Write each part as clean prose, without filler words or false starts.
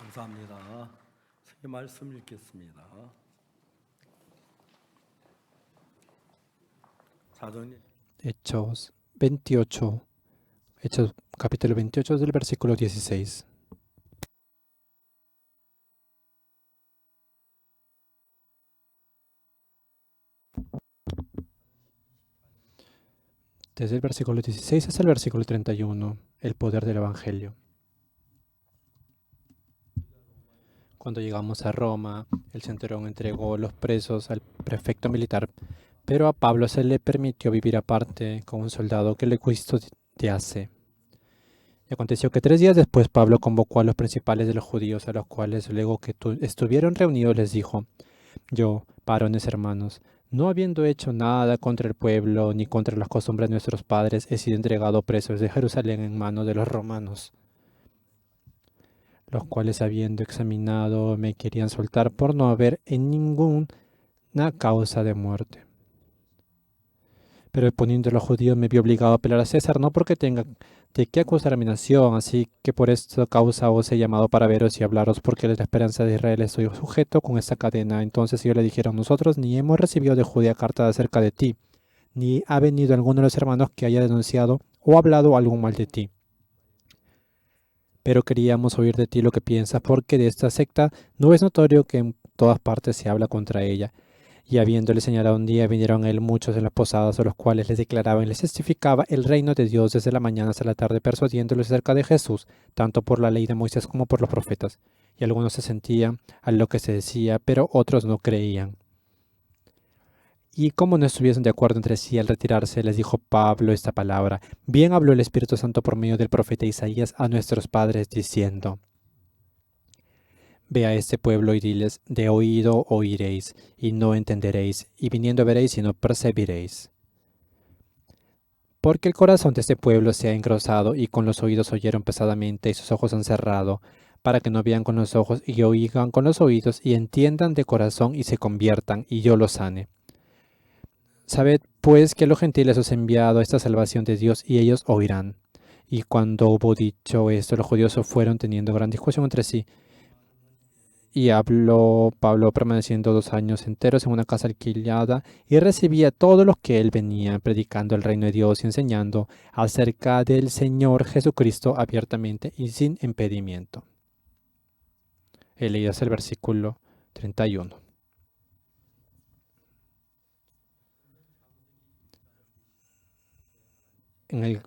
감사합니다. 새 말씀 읽겠습니다. Hechos 28, Hechos capítulo 28 del versículo 16. Desde el versículo 16 hasta el versículo 31, el poder del Evangelio. Cuando llegamos a Roma, el centurión entregó los presos al prefecto militar, pero a Pablo se le permitió vivir aparte con un soldado que le custodiase. Y aconteció que 3 días después Pablo convocó a los principales de los judíos, a los cuales luego que estuvieron reunidos les dijo: Yo, varones hermanos, no habiendo hecho nada contra el pueblo ni contra las costumbres de nuestros padres, he sido entregado preso desde Jerusalén en manos de los romanos, los cuales habiendo examinado me querían soltar por no haber en ninguna causa de muerte. Pero poniendo a los judíos me vi obligado a apelar a César, no porque tenga de qué acusar a mi nación, así que por esta causa os he llamado para veros y hablaros, porque de la esperanza de Israel estoy sujeto con esta cadena. Entonces ellos le dijeron: nosotros ni hemos recibido de Judea carta acerca de ti, ni ha venido alguno de los hermanos que haya denunciado o hablado algún mal de ti. Pero queríamos oír de ti lo que piensas, porque de esta secta no es notorio que en todas partes se habla contra ella. Y habiéndole señalado un día, vinieron a él muchos de las posadas, a los cuales les declaraba y les testificaba el reino de Dios desde la mañana hasta la tarde, persuadiéndoles acerca de Jesús, tanto por la ley de Moisés como por los profetas. Y algunos se sentían a lo que se decía, pero otros no creían. Y como no estuviesen de acuerdo entre sí, al retirarse, les dijo Pablo esta palabra: Bien habló el Espíritu Santo por medio del profeta Isaías a nuestros padres, diciendo: Ve a este pueblo y diles: de oído oiréis, y no entenderéis, y viniendo veréis, y no percibiréis. Porque el corazón de este pueblo se ha engrosado, y con los oídos oyeron pesadamente, y sus ojos han cerrado, para que no vean con los ojos, y oigan con los oídos, y entiendan de corazón, y se conviertan, y yo los sane. Sabed, pues, que a los gentiles os he enviado esta salvación de Dios, y ellos oirán. Y cuando hubo dicho esto, los judíos se fueron teniendo gran discusión entre sí. Y habló Pablo permaneciendo 2 años enteros en una casa alquilada, y recibía a todos los que él venía, predicando el reino de Dios y enseñando acerca del Señor Jesucristo abiertamente y sin impedimento. He leído hasta el versículo 31. En el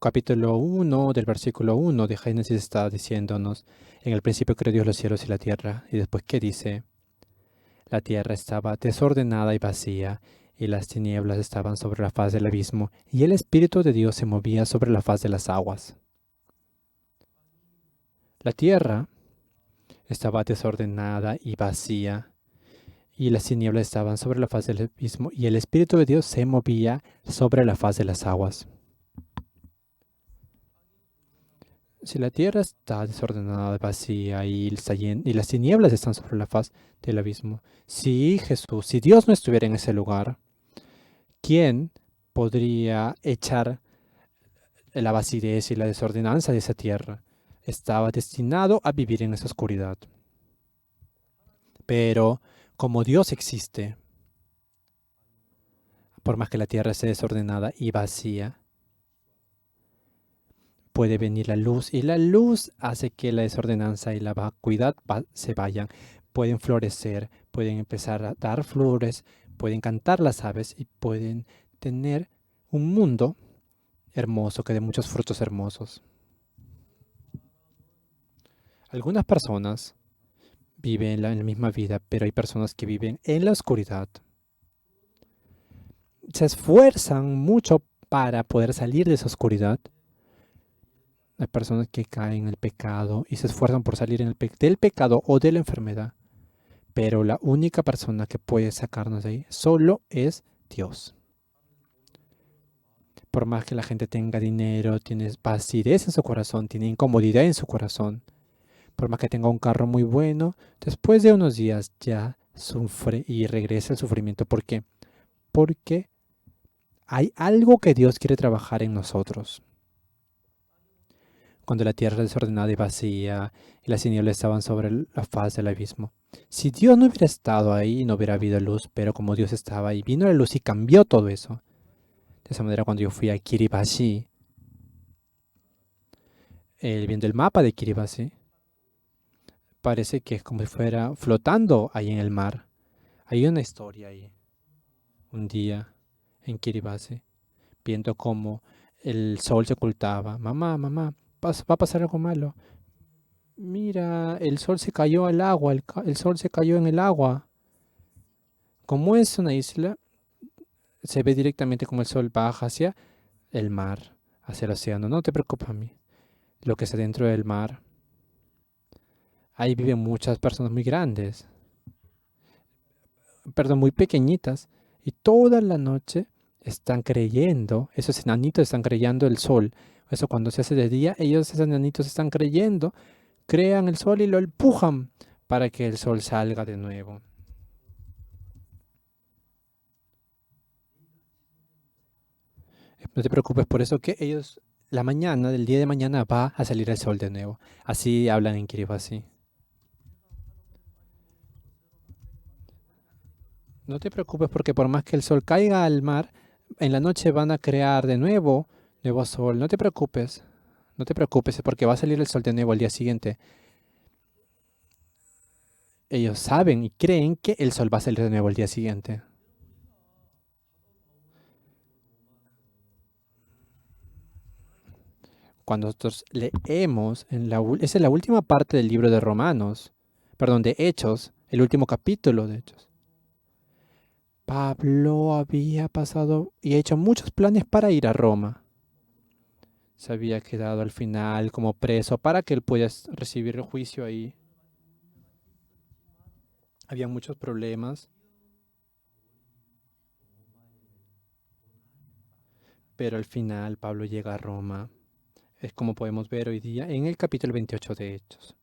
capítulo 1 del versículo 1 de Génesis está diciéndonos: en el principio creó Dios los cielos y la tierra. Y después, ¿qué dice? La tierra estaba desordenada y vacía, y las tinieblas estaban sobre la faz del abismo, y el Espíritu de Dios se movía sobre la faz de las aguas. La tierra estaba desordenada y vacía, y las tinieblas estaban sobre la faz del abismo, y el Espíritu de Dios se movía sobre la faz de las aguas. Si la tierra está desordenada, vacía, y las tinieblas están sobre la faz del abismo, si Dios no estuviera en ese lugar, ¿quién podría echar la vacío y la desordenanza de esa tierra? Estaba destinado a vivir en esa oscuridad. Pero como Dios existe, por más que la tierra esté desordenada y vacía, puede venir la luz, y la luz hace que la desordenanza y la vacuidad se vayan. Pueden florecer, pueden empezar a dar flores, pueden cantar las aves y pueden tener un mundo hermoso que dé muchos frutos hermosos. Algunas personas viven la misma vida, pero hay personas que viven en la oscuridad. Se esfuerzan mucho para poder salir de esa oscuridad. Hay personas que caen en el pecado y se esfuerzan por salir del pecado o de la enfermedad. Pero la única persona que puede sacarnos de ahí solo es Dios. Por más que la gente tenga dinero, tiene vacío en su corazón, tiene incomodidad en su corazón, por más que tenga un carro muy bueno, después de unos días ya sufre y regresa el sufrimiento. ¿Por qué? Porque hay algo que Dios quiere trabajar en nosotros. cuando la tierra era desordenada y vacía y las tinieblas estaban sobre la faz del abismo. Si Dios no hubiera estado ahí, no hubiera habido luz, pero como Dios estaba ahí, vino la luz y cambió todo eso. De esa manera, cuando yo fui a Kiribati, viendo el mapa de Kiribati, parece que es como si fuera flotando ahí en el mar. Hay una historia ahí, un día en Kiribati, viendo cómo el sol se ocultaba. Mamá, mamá, va a pasar algo malo. Mira, el sol se cayó al agua, el sol se cayó en el agua. Como es una isla, se ve directamente como el sol baja hacia el mar, hacia el océano. No te preocupes a mí. Lo que está dentro del mar, ahí viven muchas personas muy grandes, perdón, muy pequeñitas, y toda la noche están creyendo, esos enanitos están creyendo el sol. Eso cuando se hace de día, ellos, esos enanitos, están creyendo, crean el sol y lo empujan para que el sol salga de nuevo. No te preocupes por eso que ellos, la mañana del día de mañana va a salir el sol de nuevo. Así hablan en Kiribati. No te preocupes porque por más que el sol caiga al mar, en la noche van a crear de nuevo nuevo sol. No te preocupes. No te preocupes porque va a salir el sol de nuevo al día siguiente. Ellos saben y creen que el sol va a salir de nuevo al día siguiente. Cuando nosotros leemos, esa es la última parte del libro de Romanos, perdón, de Hechos, el último capítulo de Hechos. Pablo había pasado y hecho muchos planes para ir a Roma. Se había quedado al final como preso para que él pudiera recibir el juicio ahí. Había muchos problemas, pero al final Pablo llega a Roma. Es como podemos ver hoy día en el capítulo 28 de Hechos.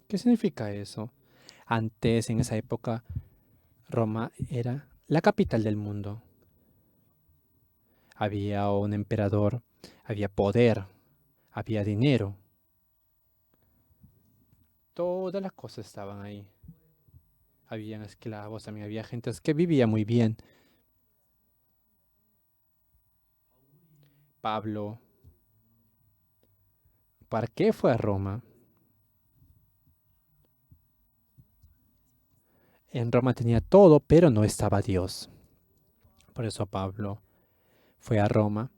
¿Qué significa eso? Antes, en esa época, Roma era la capital del mundo. Había un emperador, había poder, había dinero. Todas las cosas estaban ahí. Habían esclavos, también había gente que vivía muy bien. Pablo, ¿para qué fue a Roma? En Roma tenía todo, pero no estaba Dios. Por eso Pablo fue a Roma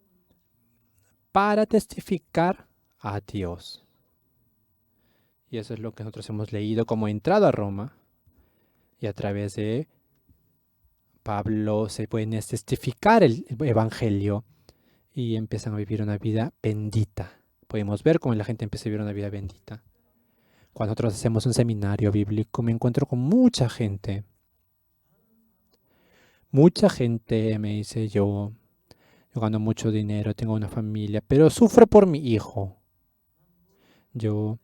para testificar a Dios. Y eso es lo que nosotros hemos leído como entrado a Roma. Y a través de Pablo se puede testificar el Evangelio y empiezan a vivir una vida bendita. Podemos ver cómo la gente empieza a vivir una vida bendita. Cuando nosotros hacemos un seminario bíblico me encuentro con mucha gente. Mucha gente me dice yo gano mucho dinero, tengo una familia, pero sufro por mi hijo. Yo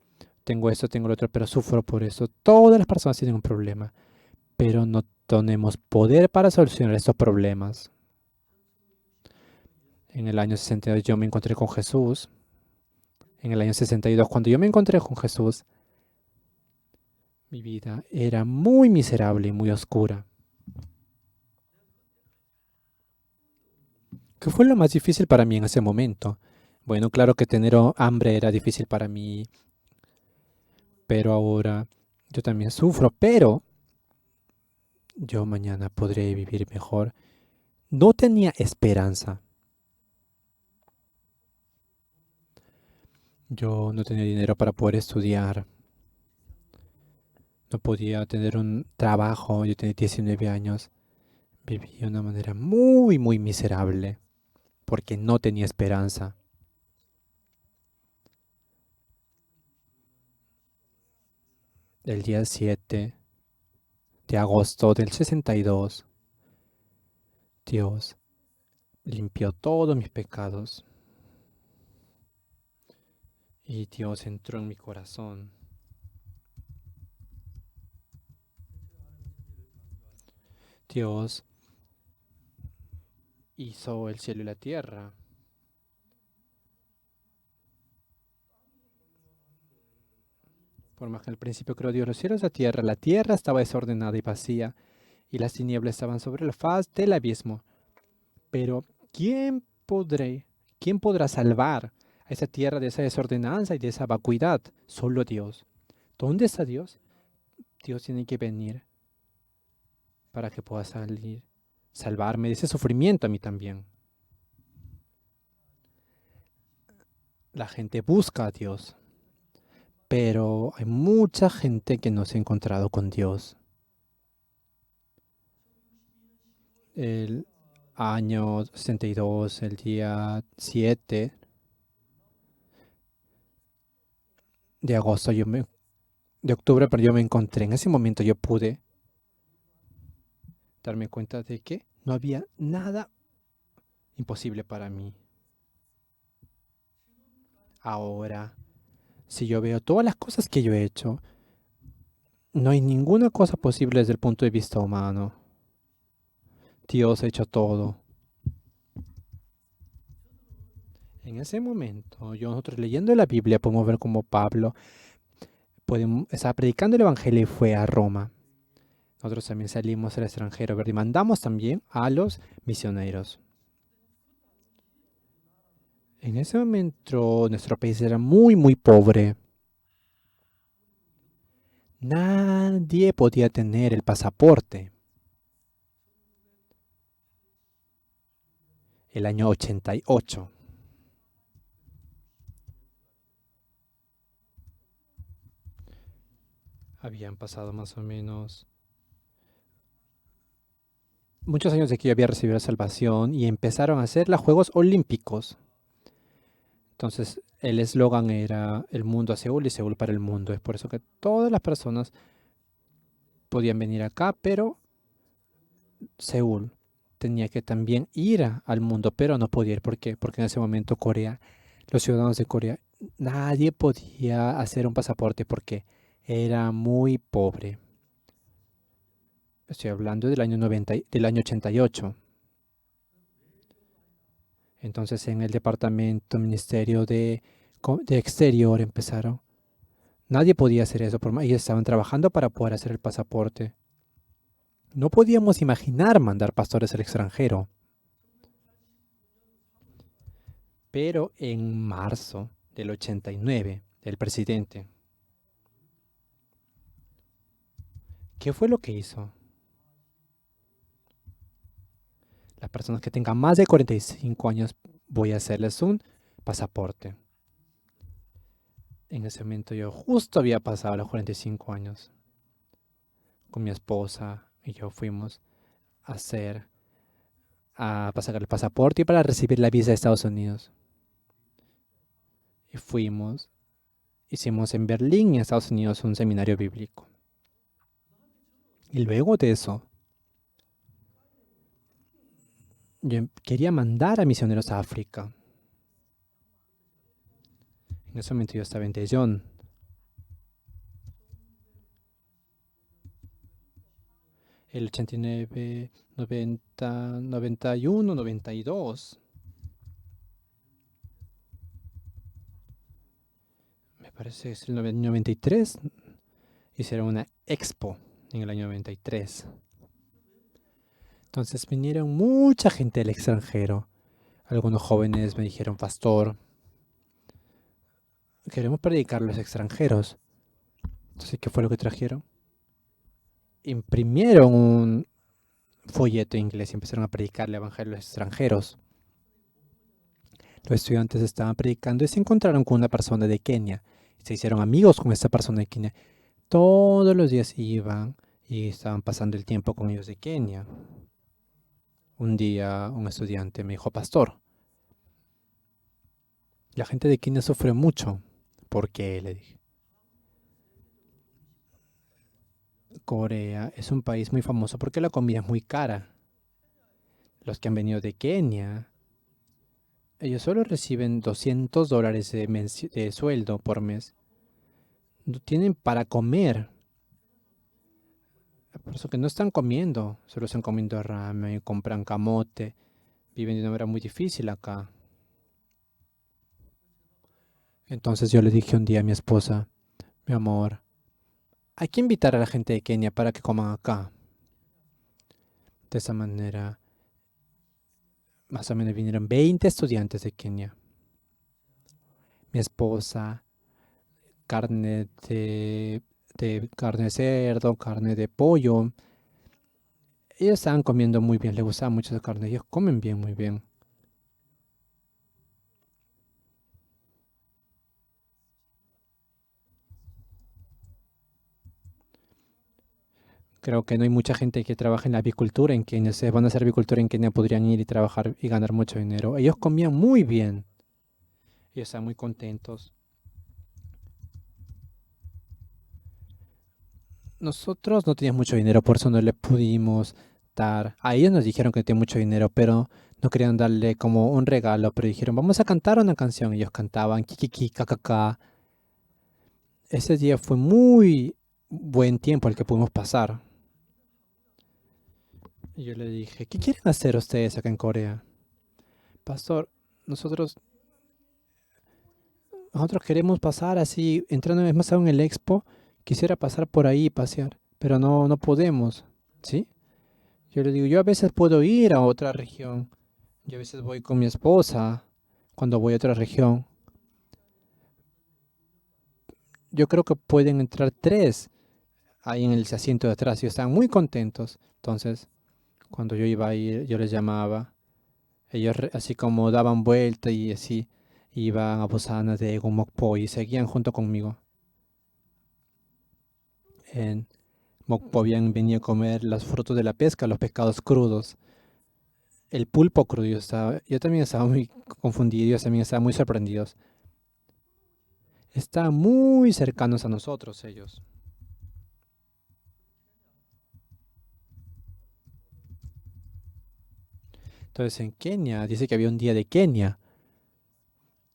tengo esto, tengo lo otro, pero sufro por eso. Todas las personas tienen un problema, pero no tenemos poder para solucionar estos problemas. En el año 62 yo me encontré con Jesús. En el año 62, cuando yo me encontré con Jesús, mi vida era muy miserable y muy oscura. ¿Qué fue lo más difícil para mí en ese momento? Bueno, claro que tener hambre era difícil para mí, pero ahora yo también sufro, pero yo mañana podré vivir mejor. No tenía esperanza. Yo no tenía dinero para poder estudiar. No podía tener un trabajo. Yo tenía 19 años. Viví de una manera muy, muy miserable porque no tenía esperanza. El día 7 de agosto del 62, Dios limpió todos mis pecados y Dios entró en mi corazón. Dios hizo el cielo y la tierra. Por más que al principio creó Dios los cielos y la tierra estaba desordenada y vacía, y las tinieblas estaban sobre la faz del abismo. Pero quién podrá salvar a esa tierra de esa desordenanza y de esa vacuidad? Solo Dios. ¿Dónde está Dios? Dios tiene que venir para que pueda salvarme de ese sufrimiento a mí también. La gente busca a Dios, pero hay mucha gente que no se ha encontrado con Dios. El año 62, el día 7 de agosto, de octubre, pero yo me encontré. En ese momento yo pude darme cuenta de que no había nada imposible para mí. Ahora, si yo veo todas las cosas que yo he hecho, no hay ninguna cosa posible desde el punto de vista humano. Dios ha hecho todo. En ese momento, nosotros leyendo la Biblia podemos ver cómo Pablo estaba predicando el Evangelio y fue a Roma. Nosotros también salimos al extranjero, ¿verdad? Y mandamos también a los misioneros. En ese momento nuestro país era muy, muy pobre. Nadie podía tener el pasaporte. El año 88. Habían pasado más o menos muchos años de que yo había recibido la salvación y empezaron a hacer los Juegos Olímpicos. Entonces el eslogan era el mundo a Seúl y Seúl para el mundo. Es por eso que todas las personas podían venir acá, pero Seúl tenía que también ir al mundo, pero no podía ir. ¿Por qué? Porque en ese momento Corea, los ciudadanos de Corea, nadie podía hacer un pasaporte porque era muy pobre. Estoy hablando del año 90, del año 88. Entonces en el departamento, ministerio de exterior empezaron. Nadie podía hacer eso, ellos estaban trabajando para poder hacer el pasaporte. No podíamos imaginar mandar pastores al extranjero. Pero en marzo del 89, el presidente, ¿qué fue lo que hizo? Las personas que tengan más de 45 años, voy a hacerles un pasaporte. En ese momento yo justo había pasado los 45 años. Con mi esposa y yo fuimos para sacar el pasaporte y para recibir la visa de Estados Unidos. Y hicimos en Berlín, en Estados Unidos, un seminario bíblico. Y luego de eso, yo quería mandar a misioneros a África. En ese momento yo estaba en Daejeon. El 89, 90, 91, 92. Me parece que es el 93. Hicieron una expo en el año 93. Entonces vinieron mucha gente del extranjero. Algunos jóvenes me dijeron, pastor, queremos predicar a los extranjeros. Entonces, ¿qué fue lo que trajeron? Imprimieron un folleto inglés y empezaron a predicar el evangelio a los extranjeros. Los estudiantes estaban predicando y se encontraron con una persona de Kenia. Se hicieron amigos con esta persona de Kenia. Todos los días iban y estaban pasando el tiempo con ellos de Kenia. Un día un estudiante me dijo, pastor, la gente de Kenia sufre mucho. ¿Por qué? Le dije. Corea es un país muy famoso porque la comida es muy cara. Los que han venido de Kenia, ellos solo reciben $200 de sueldo por mes. No tienen para comer. Por eso que no están comiendo. Solo están comiendo ramen, compran camote, viven de una manera muy difícil acá. Entonces yo le dije un día a mi esposa, mi amor, hay que invitar a la gente de Kenia para que coman acá. De esa manera, más o menos vinieron 20 estudiantes de Kenia. Mi esposa, carne carne de cerdo, carne de pollo. Ellos estaban comiendo muy bien, les gustaba mucho esa carne. Ellos comen bien, muy bien. Creo que no hay mucha gente que trabaja en la avicultura en Kenia. Si van a hacer avicultura en Kenia, podrían ir y trabajar y ganar mucho dinero. Ellos comían muy bien. Ellos estaban muy contentos. Nosotros no teníamos mucho dinero, por eso no le pudimos dar. A ellos nos dijeron que tenían mucho dinero, pero no querían darle como un regalo, pero dijeron, vamos a cantar una canción. Ellos cantaban kikiki, kakaka. Ese día fue muy buen tiempo el que pudimos pasar. Y yo le dije, ¿qué quieren hacer ustedes acá en Corea? Pastor, nosotros, nosotros queremos pasar así, entrando es más aún en el expo, quisiera pasar por ahí y pasear, pero no podemos, ¿sí? Yo le digo, yo a veces puedo ir a otra región. Yo a veces voy con mi esposa cuando voy a otra región. Yo creo que pueden entrar tres ahí en el asiento de atrás y están muy contentos. Entonces, cuando yo iba a ir, yo les llamaba. Ellos así como daban vuelta y así iban a Bosana de Mokpo y seguían junto conmigo. En Mokpo habían venido a comer los frutos de la pesca, los pescados crudos, el pulpo crudo. Yo también estaba muy confundido, ellos también estaban muy sorprendidos. Están muy cercanos a nosotros ellos. Entonces en Kenia, dice que había un día de Kenia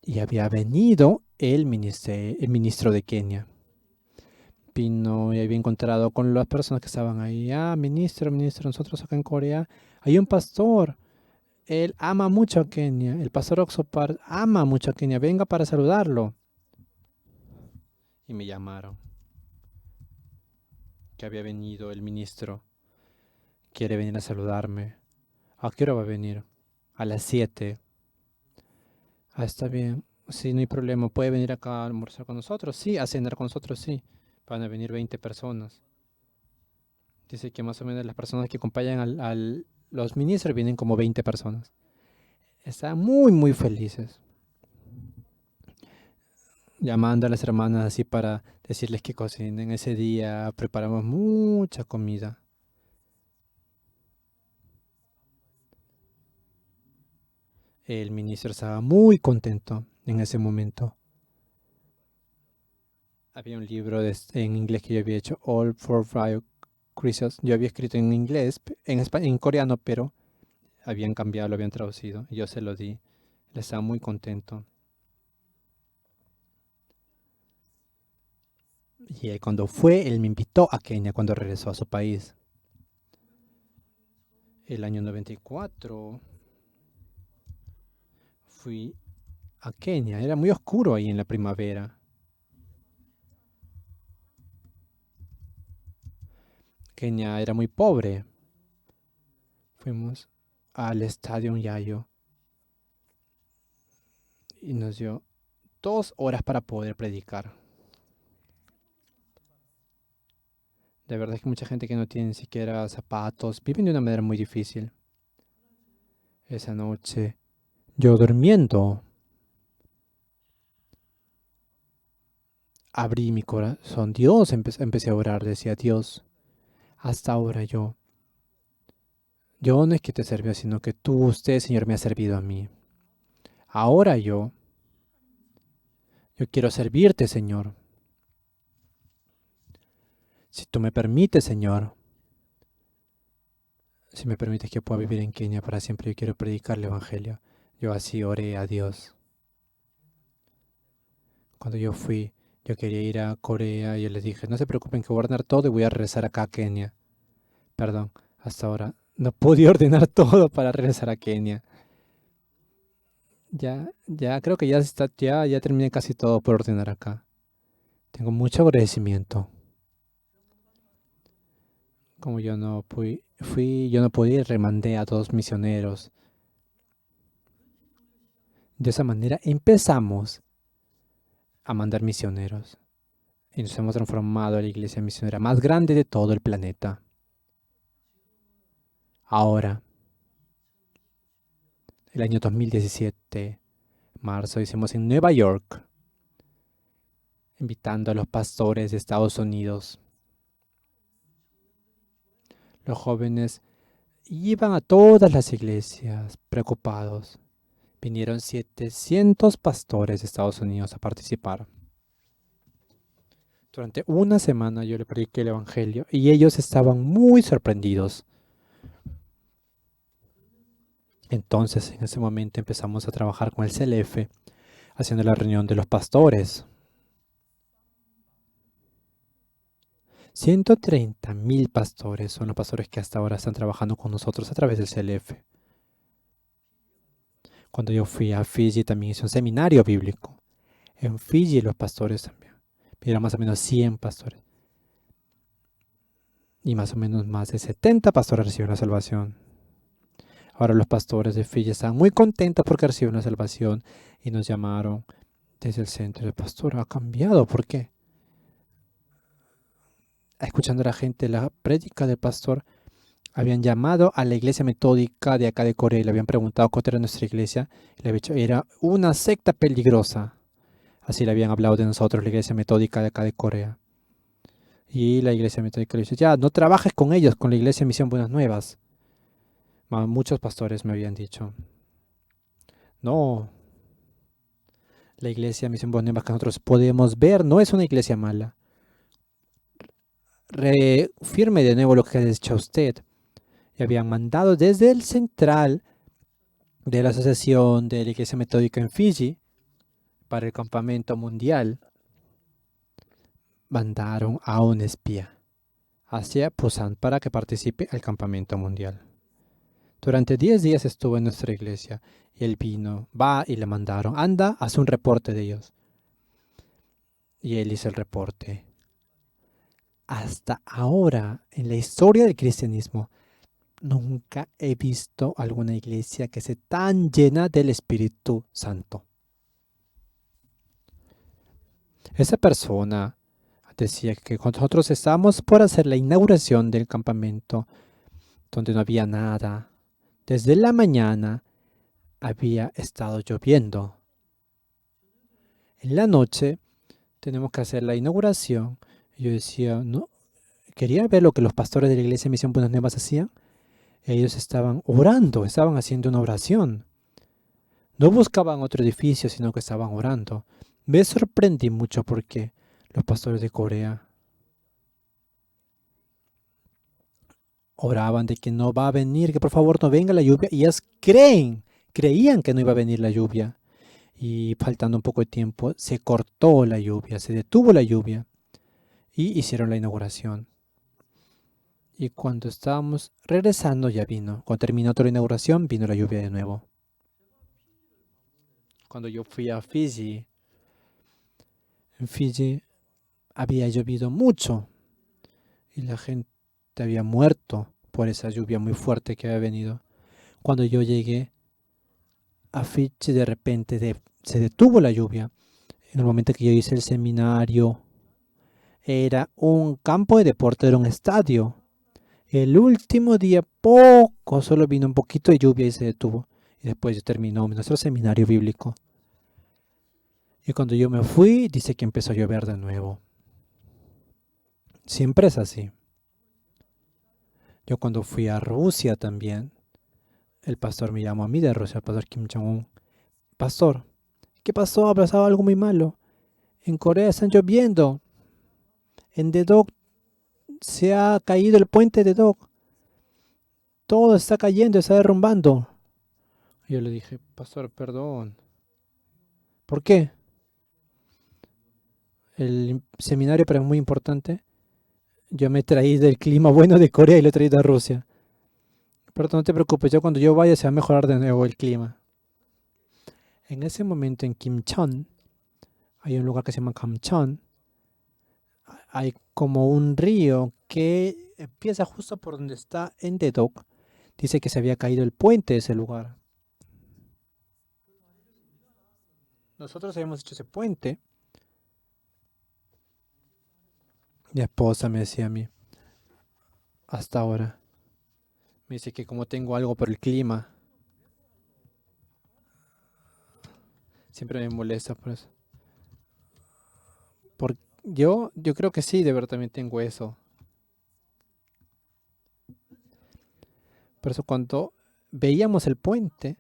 y había venido el ministro de Kenia. Vino y había encontrado con las personas que estaban ahí. Ah, ministro, nosotros acá en Corea hay un pastor. Él ama mucho a Kenia. El pastor Oxopar ama mucho a Kenia. Venga para saludarlo. Y me llamaron que había venido el ministro. Quiere venir a saludarme. ¿A qué hora va a venir? A las 7. Ah, está bien. Sí, no hay problema. ¿Puede venir acá a almorzar con nosotros? Sí, a cenar con nosotros, sí. Van a venir 20 personas. Dice que más o menos las personas que acompañan los ministros vienen como 20 personas. Están muy, muy felices. Llamando a las hermanas así para decirles que cocinen. Ese día preparamos mucha comida. El ministro estaba muy contento en ese momento. Había un libro en inglés que yo había hecho, All for Five Christmas. Yo había escrito en inglés, en coreano, pero habían cambiado, lo habían traducido. Y yo se lo di. Él estaba muy contento. Y él, cuando fue, él me invitó a Kenia cuando regresó a su país. El año 94 fui a Kenia. Era muy oscuro ahí en la primavera. Kenia era muy pobre. Fuimos al estadio Yayo y nos dio 2 horas para poder predicar. De verdad que mucha gente que no tiene ni siquiera zapatos viven de una manera muy difícil. Esa noche, yo durmiendo, abrí mi corazón. Dios, empecé a orar. Decía, Dios, hasta ahora yo no es que te sirva, sino que usted, Señor, me ha servido a mí. Ahora yo quiero servirte, Señor. Si tú me permites, Señor, si me permites que pueda vivir en Kenia para siempre, yo quiero predicar el Evangelio. Yo así oré a Dios. Cuando yo fui, yo quería ir a Corea y yo les dije, no se preocupen que voy a ordenar todo y voy a regresar acá a Kenia. Perdón, hasta ahora no pude ordenar todo para regresar a Kenia. Ya creo que ya terminé casi todo por ordenar acá. Tengo mucho agradecimiento. Como yo no pude ir, remandé a 2 misioneros. De esa manera empezamos a mandar misioneros y nos hemos transformado en la iglesia misionera más grande de todo el planeta. Ahora, el año 2017, marzo, hicimos en Nueva York, invitando a los pastores de Estados Unidos. Los jóvenes iban a todas las iglesias preocupados. Vinieron 700 pastores de Estados Unidos a participar. Durante una semana yo le prediqué el Evangelio y ellos estaban muy sorprendidos. Entonces, en ese momento empezamos a trabajar con el CLF, haciendo la reunión de los pastores. 130.000 pastores son los pastores que hasta ahora están trabajando con nosotros a través del CLF. Cuando yo fui a Fiji también hice un seminario bíblico. En Fiji los pastores también. Eran más o menos 100 pastores. Y más o menos más de 70 pastores recibieron la salvación. Ahora los pastores de Fiji están muy contentos porque recibieron la salvación y nos llamaron desde el centro. El pastor ha cambiado, ¿por qué? Escuchando a la gente la prédica del pastor, habían llamado a la iglesia metódica de acá de Corea y le habían preguntado cuál era nuestra iglesia. Y le habían dicho, era una secta peligrosa. Así le habían hablado de nosotros, la iglesia metódica de acá de Corea. Y la iglesia metódica le dice, ya, no trabajes con ellos, con la iglesia Misión Buenas Nuevas. Muchos pastores me habían dicho, no, la iglesia Misión Buenas Nuevas que nosotros podemos ver no es una iglesia mala. Reafirme de nuevo lo que ha dicho usted. Y habían mandado desde el central de la Asociación de la Iglesia Metódica en Fiji para el campamento mundial. Mandaron a un espía hacia Busan para que participe al campamento mundial. Durante 10 días estuvo en nuestra iglesia y él vino, va y le mandaron, anda, haz un reporte de ellos. Y él hizo el reporte. Hasta ahora, en la historia del cristianismo, nunca he visto alguna iglesia que esté tan llena del Espíritu Santo. Esa persona decía que cuando nosotros estábamos por hacer la inauguración del campamento, donde no había nada, desde la mañana había estado lloviendo. En la noche tenemos que hacer la inauguración. Y yo decía, no, quería ver lo que los pastores de la iglesia Misión Buenas Nuevas hacían. Ellos estaban orando, estaban haciendo una oración. No buscaban otro edificio, sino que estaban orando. Me sorprendí mucho porque los pastores de Corea oraban de que no va a venir, que por favor no venga la lluvia. Y ellos creían que no iba a venir la lluvia. Y faltando un poco de tiempo, se cortó la lluvia, se detuvo la lluvia. Y hicieron la inauguración. Y cuando estábamos regresando ya vino. Cuando terminó toda la inauguración, vino la lluvia de nuevo. Cuando yo fui a Fiji, en Fiji había llovido mucho y la gente había muerto por esa lluvia muy fuerte que había venido. Cuando yo llegué a Fiji, de repente se detuvo la lluvia. En el momento que yo hice el seminario, era un campo de deporte, era un estadio. El último día, solo vino un poquito de lluvia y se detuvo. Y después terminó nuestro seminario bíblico. Y cuando yo me fui, dice que empezó a llover de nuevo. Siempre es así. Yo cuando fui a Rusia también, el pastor me llamó a mí de Rusia, el pastor Kim Jong-un. Pastor, ¿qué pasó? ¿Ha pasado algo muy malo? En Corea están lloviendo. En Dedok se ha caído el puente de Dedok. Todo está cayendo, está derrumbando. Y yo le dije, pastor, perdón. ¿Por qué? El seminario para mí es muy importante. Yo me traí del clima bueno de Corea y lo he traído a Rusia. Pero no te preocupes, yo cuando yo vaya se va a mejorar de nuevo el clima. En ese momento en Kimcheon, hay un lugar que se llama Kamcheon, hay como un río que empieza justo por donde está Endedok. Dice que se había caído el puente de ese lugar. Nosotros habíamos hecho ese puente. Mi esposa me decía a mí, hasta ahora, me dice que como tengo algo por el clima, siempre me molesta por eso. Yo creo que sí, de verdad también tengo eso. Por eso cuando veíamos el puente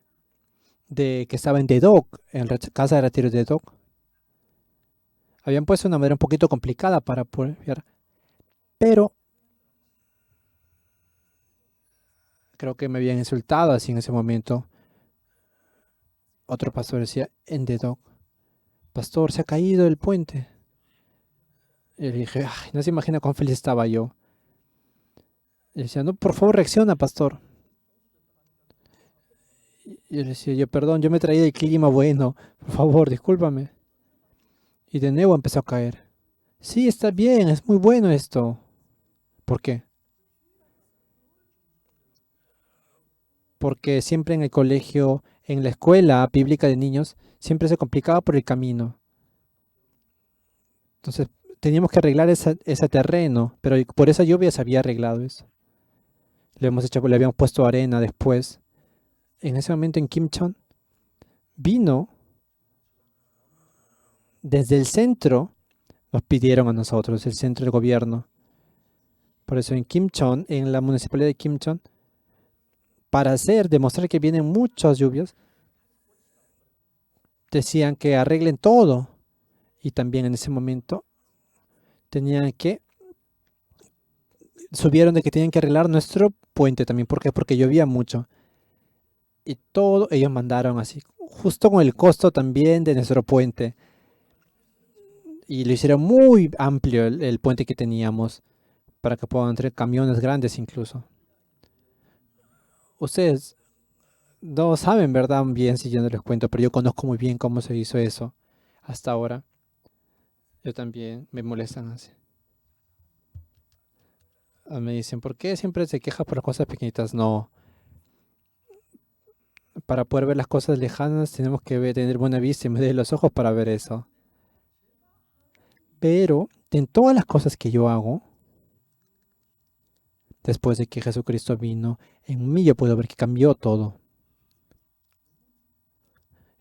de que estaba en Dedok, en la casa de retiro de Dedok, habían puesto una madera un poquito complicada para poder ver, pero creo que me habían insultado así en ese momento. Otro pastor decía, en Dedok, pastor, se ha caído el puente. Y le dije, ay, no se imagina cuán feliz estaba yo. Y decía, no, por favor, reacciona, pastor. Y yo le decía, yo, perdón, yo me traía el clima bueno, por favor, discúlpame. Y de nuevo empezó a caer. Sí, está bien, es muy bueno esto. ¿Por qué? Porque siempre en el colegio, en la escuela bíblica de niños, siempre se complicaba por el camino. Entonces teníamos que arreglar ese terreno, pero por esa lluvia se había arreglado eso. Le habíamos puesto arena después. En ese momento en Kimcheon vino desde el centro, nos pidieron a nosotros, el centro del gobierno. Por eso en Kimcheon, en la municipalidad de Kimcheon, para demostrar que vienen muchas lluvias, decían que arreglen todo. Y también en ese momento tenían que, subieron de que tenían que arreglar nuestro puente también. ¿Por qué? Porque llovía mucho. Y todo ellos mandaron así, justo con el costo también de nuestro puente. Y lo hicieron muy amplio el puente que teníamos, para que puedan entrar camiones grandes incluso. Ustedes no saben, ¿verdad? Bien si yo no les cuento, pero yo conozco muy bien cómo se hizo eso hasta ahora. Yo también me molestan así. Me dicen, ¿por qué siempre se queja por las cosas pequeñitas? No, para poder ver las cosas lejanas tenemos que tener buena vista y medir los ojos para ver eso. Pero en todas las cosas que yo hago, después de que Jesucristo vino, en mí yo puedo ver que cambió todo.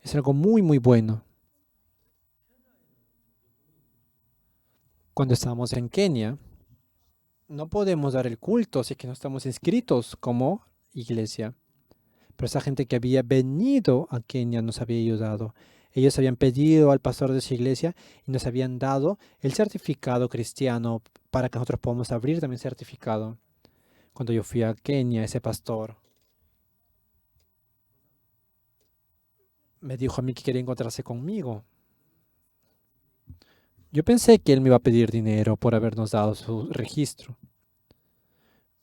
Es algo muy, muy bueno. Cuando estábamos en Kenia, no podemos dar el culto si es que no estamos inscritos como iglesia. Pero esa gente que había venido a Kenia nos había ayudado. Ellos habían pedido al pastor de su iglesia y nos habían dado el certificado cristiano para que nosotros podamos abrir también certificado. Cuando yo fui a Kenia, ese pastor me dijo a mí que quería encontrarse conmigo. Yo pensé que él me iba a pedir dinero por habernos dado su registro.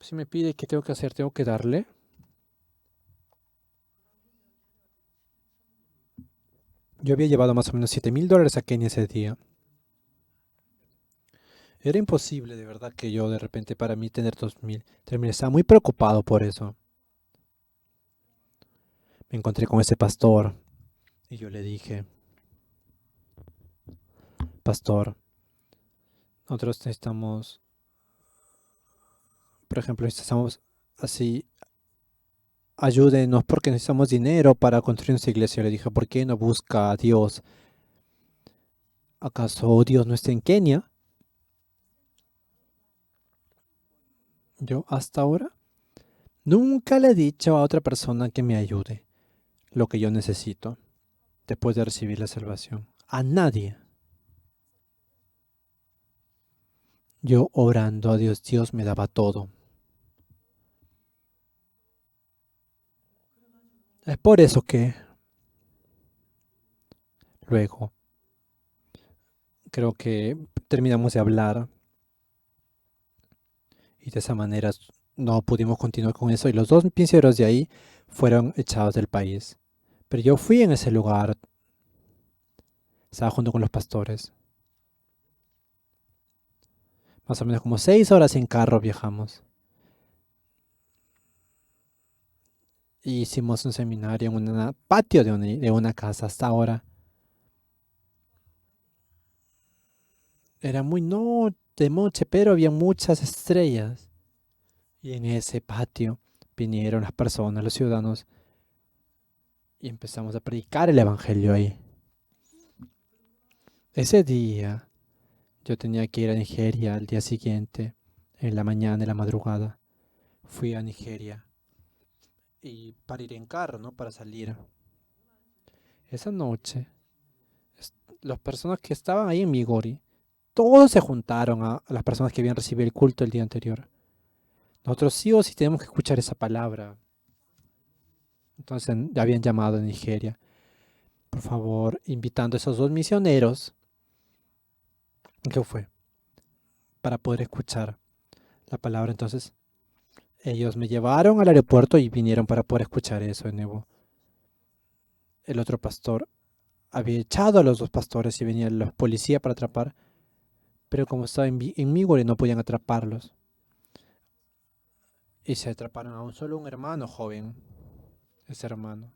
Si me pide, ¿qué tengo que hacer? ¿Tengo que darle? Yo había llevado más o menos $7,000 a Kenia ese día. Era imposible, de verdad, que yo de repente para mí tener 2,000, 3,000. Estaba muy preocupado por eso. Me encontré con ese pastor y yo le dije, pastor, nosotros necesitamos, por ejemplo, necesitamos así, ayúdenos porque necesitamos dinero para construir nuestra iglesia. Yo le dije, ¿por qué no busca a Dios? ¿Acaso Dios no está en Kenia? Yo hasta ahora nunca le he dicho a otra persona que me ayude lo que yo necesito después de recibir la salvación. A nadie. Yo orando a Dios, Dios me daba todo. Es por eso que luego creo que terminamos de hablar y de esa manera no pudimos continuar con eso y los dos misioneros de ahí fueron echados del país. Pero yo fui en ese lugar Estaba junto con los pastores. Más o menos como 6 horas en carro viajamos. Y hicimos un seminario en un patio de una casa hasta ahora. Era muy de noche, pero había muchas estrellas. Y en ese patio vinieron las personas, los ciudadanos, y empezamos a predicar el evangelio ahí. Ese día yo tenía que ir a Nigeria al día siguiente, en la mañana, en la madrugada. Fui a Nigeria y para ir en carro, ¿no? Para salir. Esa noche, las personas que estaban ahí en Migori, todos se juntaron a las personas que habían recibido el culto el día anterior. Nosotros sí o sí tenemos que escuchar esa palabra. Entonces ya habían llamado a Nigeria. Por favor, invitando a esos 2 misioneros. ¿Qué fue? Para poder escuchar la palabra. Entonces, ellos me llevaron al aeropuerto y vinieron para poder escuchar eso de nuevo. El otro pastor había echado a los 2 pastores y venían los policías para atrapar, pero como estaba en Migori no podían atraparlos. Y se atraparon a un hermano joven. Ese hermano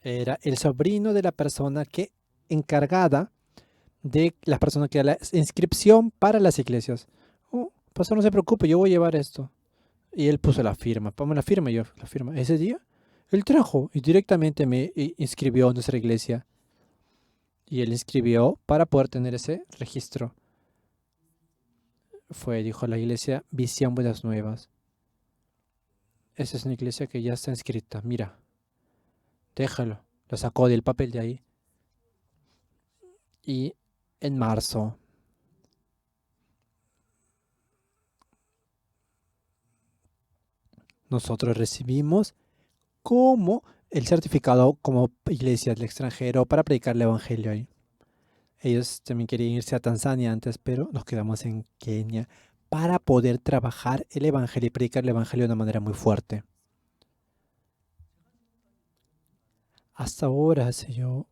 era el sobrino de la persona que encargada de las personas que da la inscripción para las iglesias. Oh, pastor, no se preocupe, yo voy a llevar esto. Y él puso la firma. Ponme la firma, y yo la firma. Ese día, él trajo y directamente me inscribió en nuestra iglesia. Y él inscribió para poder tener ese registro. Dijo la iglesia Visión Buenas Nuevas. Esa es una iglesia que ya está inscrita. Mira, déjalo. Lo sacó del papel de ahí. Y en marzo nosotros recibimos como el certificado como iglesia del extranjero para predicar el evangelio ahí. Ellos también querían irse a Tanzania antes, pero nos quedamos en Kenia para poder trabajar el evangelio y predicar el evangelio de una manera muy fuerte. Hasta ahora, si yo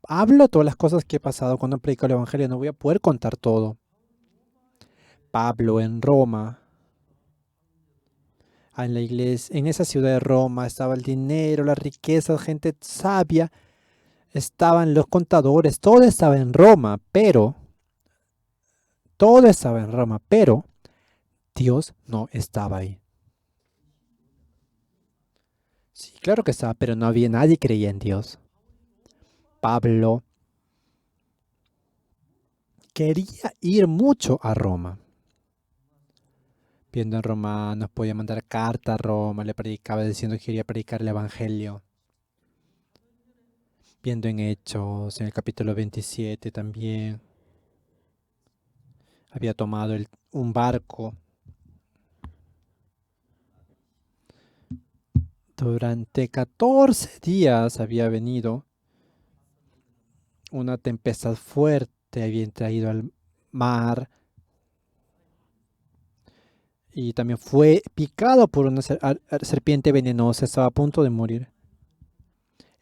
hablo todas las cosas que he pasado cuando he predicado el evangelio, no voy a poder contar todo. Pablo en Roma, en la iglesia, en esa ciudad de Roma estaba el dinero, la riqueza, gente sabia, estaban los contadores, todo estaba en Roma, pero Dios no estaba ahí. Sí, claro que estaba, pero no había nadie que creía en Dios. Pablo quería ir mucho a Roma. Viendo en Roma, nos podía mandar carta a Roma, le predicaba diciendo que quería predicar el Evangelio. Viendo en Hechos, en el capítulo 27 también, había tomado un barco. Durante 14 días había venido una tempestad fuerte, había traído al mar y también fue picado por una serpiente venenosa, estaba a punto de morir.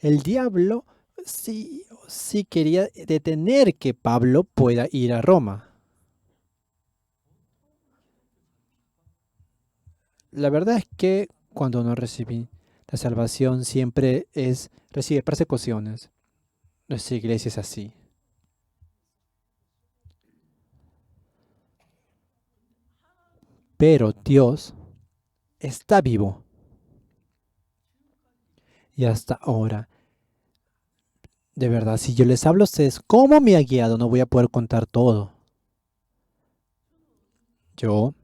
El diablo sí quería detener que Pablo pueda ir a Roma. La verdad es que cuando no recibí la salvación siempre recibe persecuciones. Nuestra iglesia es así. Pero Dios está vivo. Y hasta ahora, de verdad, si yo les hablo a ustedes cómo me ha guiado, no voy a poder contar todo. Yo,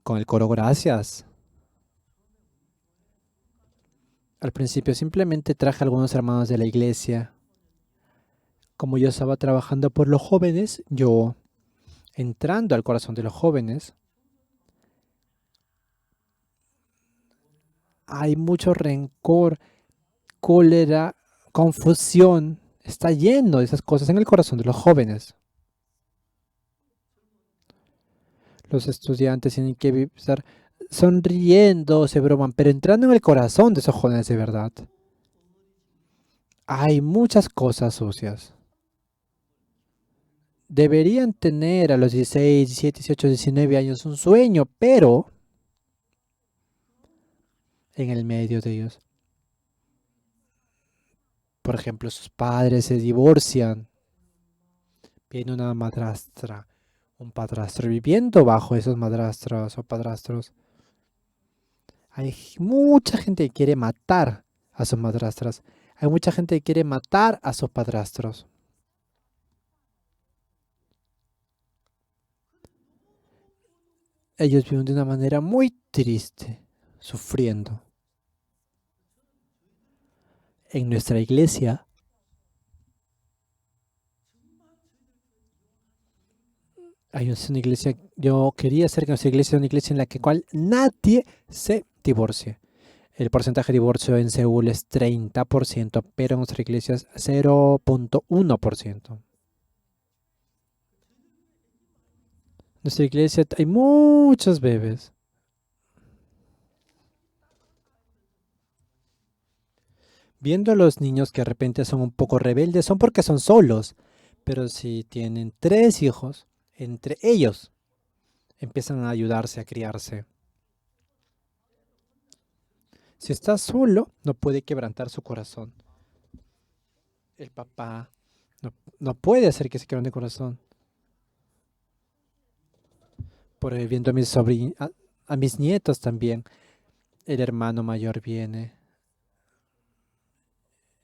con el coro gracias. Al principio simplemente traje a algunos hermanos de la iglesia. Como yo estaba trabajando por los jóvenes, yo, entrando al corazón de los jóvenes, hay mucho rencor, cólera, confusión. Está lleno de esas cosas en el corazón de los jóvenes. Los estudiantes tienen que estar sonriendo, se broman, pero entrando en el corazón de esos jóvenes de verdad. hay muchas cosas sucias. Deberían tener a los 16, 17, 18, 19 años un sueño, pero en el medio de ellos, por ejemplo, sus padres se divorcian, viene una madrastra, un padrastro viviendo bajo esos madrastros o padrastros. Hay mucha gente que quiere matar a sus madrastras. Hay mucha gente que quiere matar a sus padrastros. Ellos viven de una manera muy triste, sufriendo. En nuestra iglesia hay una iglesia, yo quería hacer que nuestra iglesia sea una iglesia en la que cual nadie se divorcie. El porcentaje de divorcio en Seúl es 30%, pero en nuestra iglesia es 0.1%. En nuestra iglesia hay muchos bebés. Viendo a los niños que de repente son un poco rebeldes, son porque son solos. Pero si tienen 3 hijos, entre ellos empiezan a ayudarse a criarse. Si está solo, no puede quebrantar su corazón. El papá no puede hacer que se quiebre de corazón. Por viendo a mis a mis nietos también, el hermano mayor viene.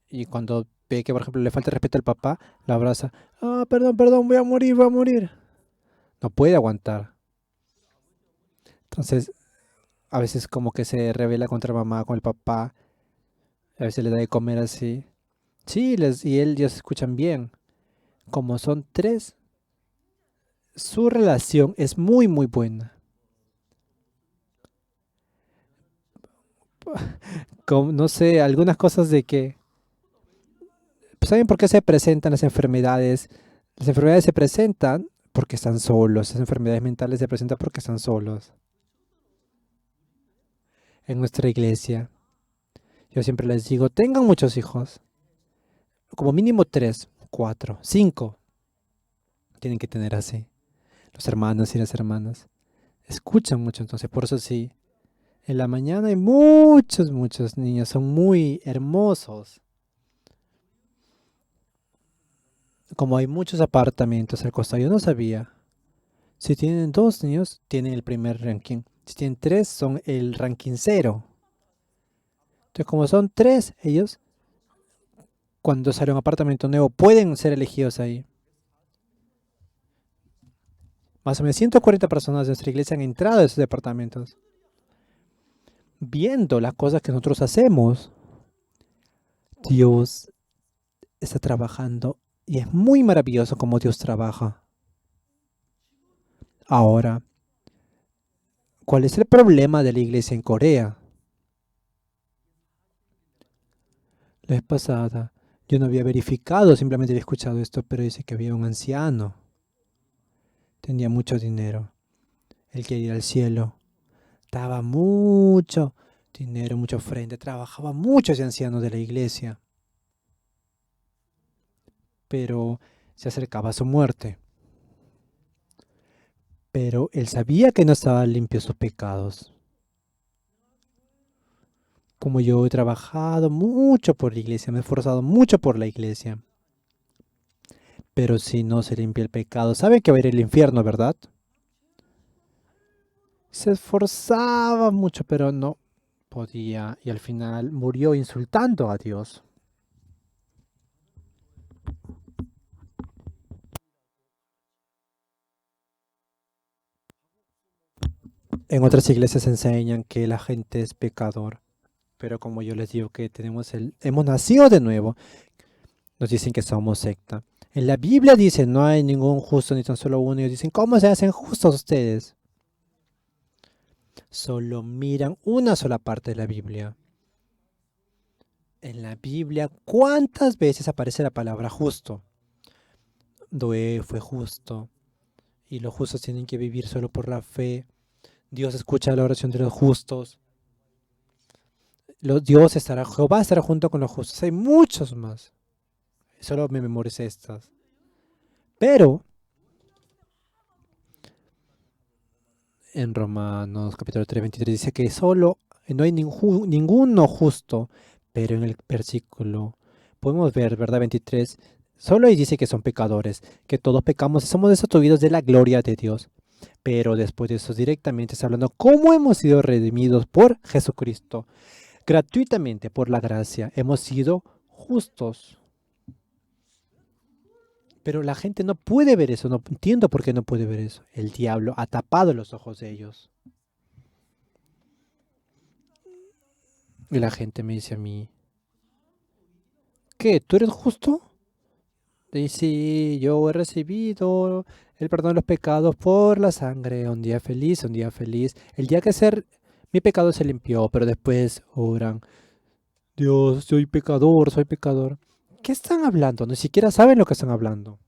Y cuando ve que, por ejemplo, le falta respeto al papá, lo abraza. Ah, perdón, perdón, voy a morir, voy a morir. No puede aguantar. Entonces, a veces como que se revela contra mamá, con el papá. A veces le da de comer así. Sí, y él, ellos se escuchan bien. Como son 3, su relación es muy, muy buena. Como, no sé, algunas cosas de que... ¿Saben por qué se presentan las enfermedades? Las enfermedades se presentan porque están solos. Las enfermedades mentales se presentan porque están solos. En nuestra iglesia, yo siempre les digo, tengan muchos hijos. Como mínimo 3, 4, 5. Tienen que tener así. Los hermanos y las hermanas. Escuchan mucho, entonces, por eso sí. En la mañana hay muchos, muchos niños. Son muy hermosos. Como hay muchos apartamentos al costado, yo no sabía. Si tienen 2 niños, tienen el primer ranking. Si tienen 3, son el ranking 0. Entonces, como son 3, ellos, cuando sale un apartamento nuevo, pueden ser elegidos ahí. Más o menos 140 personas de nuestra iglesia han entrado a esos departamentos. Viendo las cosas que nosotros hacemos, Dios está trabajando y es muy maravilloso como Dios trabaja. Ahora, ¿cuál es el problema de la iglesia en Corea? La vez pasada yo no había verificado, simplemente había escuchado esto, pero dice que había un anciano. Tenía mucho dinero. Él quería ir al cielo. Daba mucho dinero, mucha ofrenda. Trabajaba mucho ese anciano de la iglesia. Pero se acercaba a su muerte. Pero él sabía que no estaban limpios sus pecados. Como yo he trabajado mucho por la iglesia, me he esforzado mucho por la iglesia. Pero si no se limpia el pecado, sabe que va a ir al infierno, ¿verdad? Se esforzaba mucho, pero no podía. Y al final murió insultando a Dios. En otras iglesias enseñan que la gente es pecador. Pero como yo les digo que hemos nacido de nuevo, nos dicen que somos secta. En la Biblia dice, no hay ningún justo ni tan solo uno. Y ellos dicen, ¿cómo se hacen justos ustedes? Solo miran una sola parte de la Biblia. En la Biblia, ¿cuántas veces aparece la palabra justo? Noé fue justo. Y los justos tienen que vivir solo por la fe. Dios escucha la oración de los justos. Jehová estará junto con los justos. Hay muchos más. Solo me memoricé estas. Pero en Romanos capítulo 3, 23 dice que solo no hay ninguno justo. Pero en el versículo podemos ver, ¿verdad? 23, solo ahí dice que son pecadores, que todos pecamos y somos destituidos de la gloria de Dios. Pero después de eso directamente está hablando cómo hemos sido redimidos por Jesucristo. Gratuitamente, por la gracia, hemos sido justos. Pero la gente no puede ver eso, no entiendo por qué no puede ver eso. El diablo ha tapado los ojos de ellos. Y la gente me dice a mí, ¿qué? ¿Tú eres justo? Y sí, yo he recibido el perdón de los pecados por la sangre. Un día feliz, un día feliz. El día que mi pecado se limpió, pero después oran, Dios, soy pecador, soy pecador. ¿Qué están hablando? Ni siquiera saben lo que están hablando.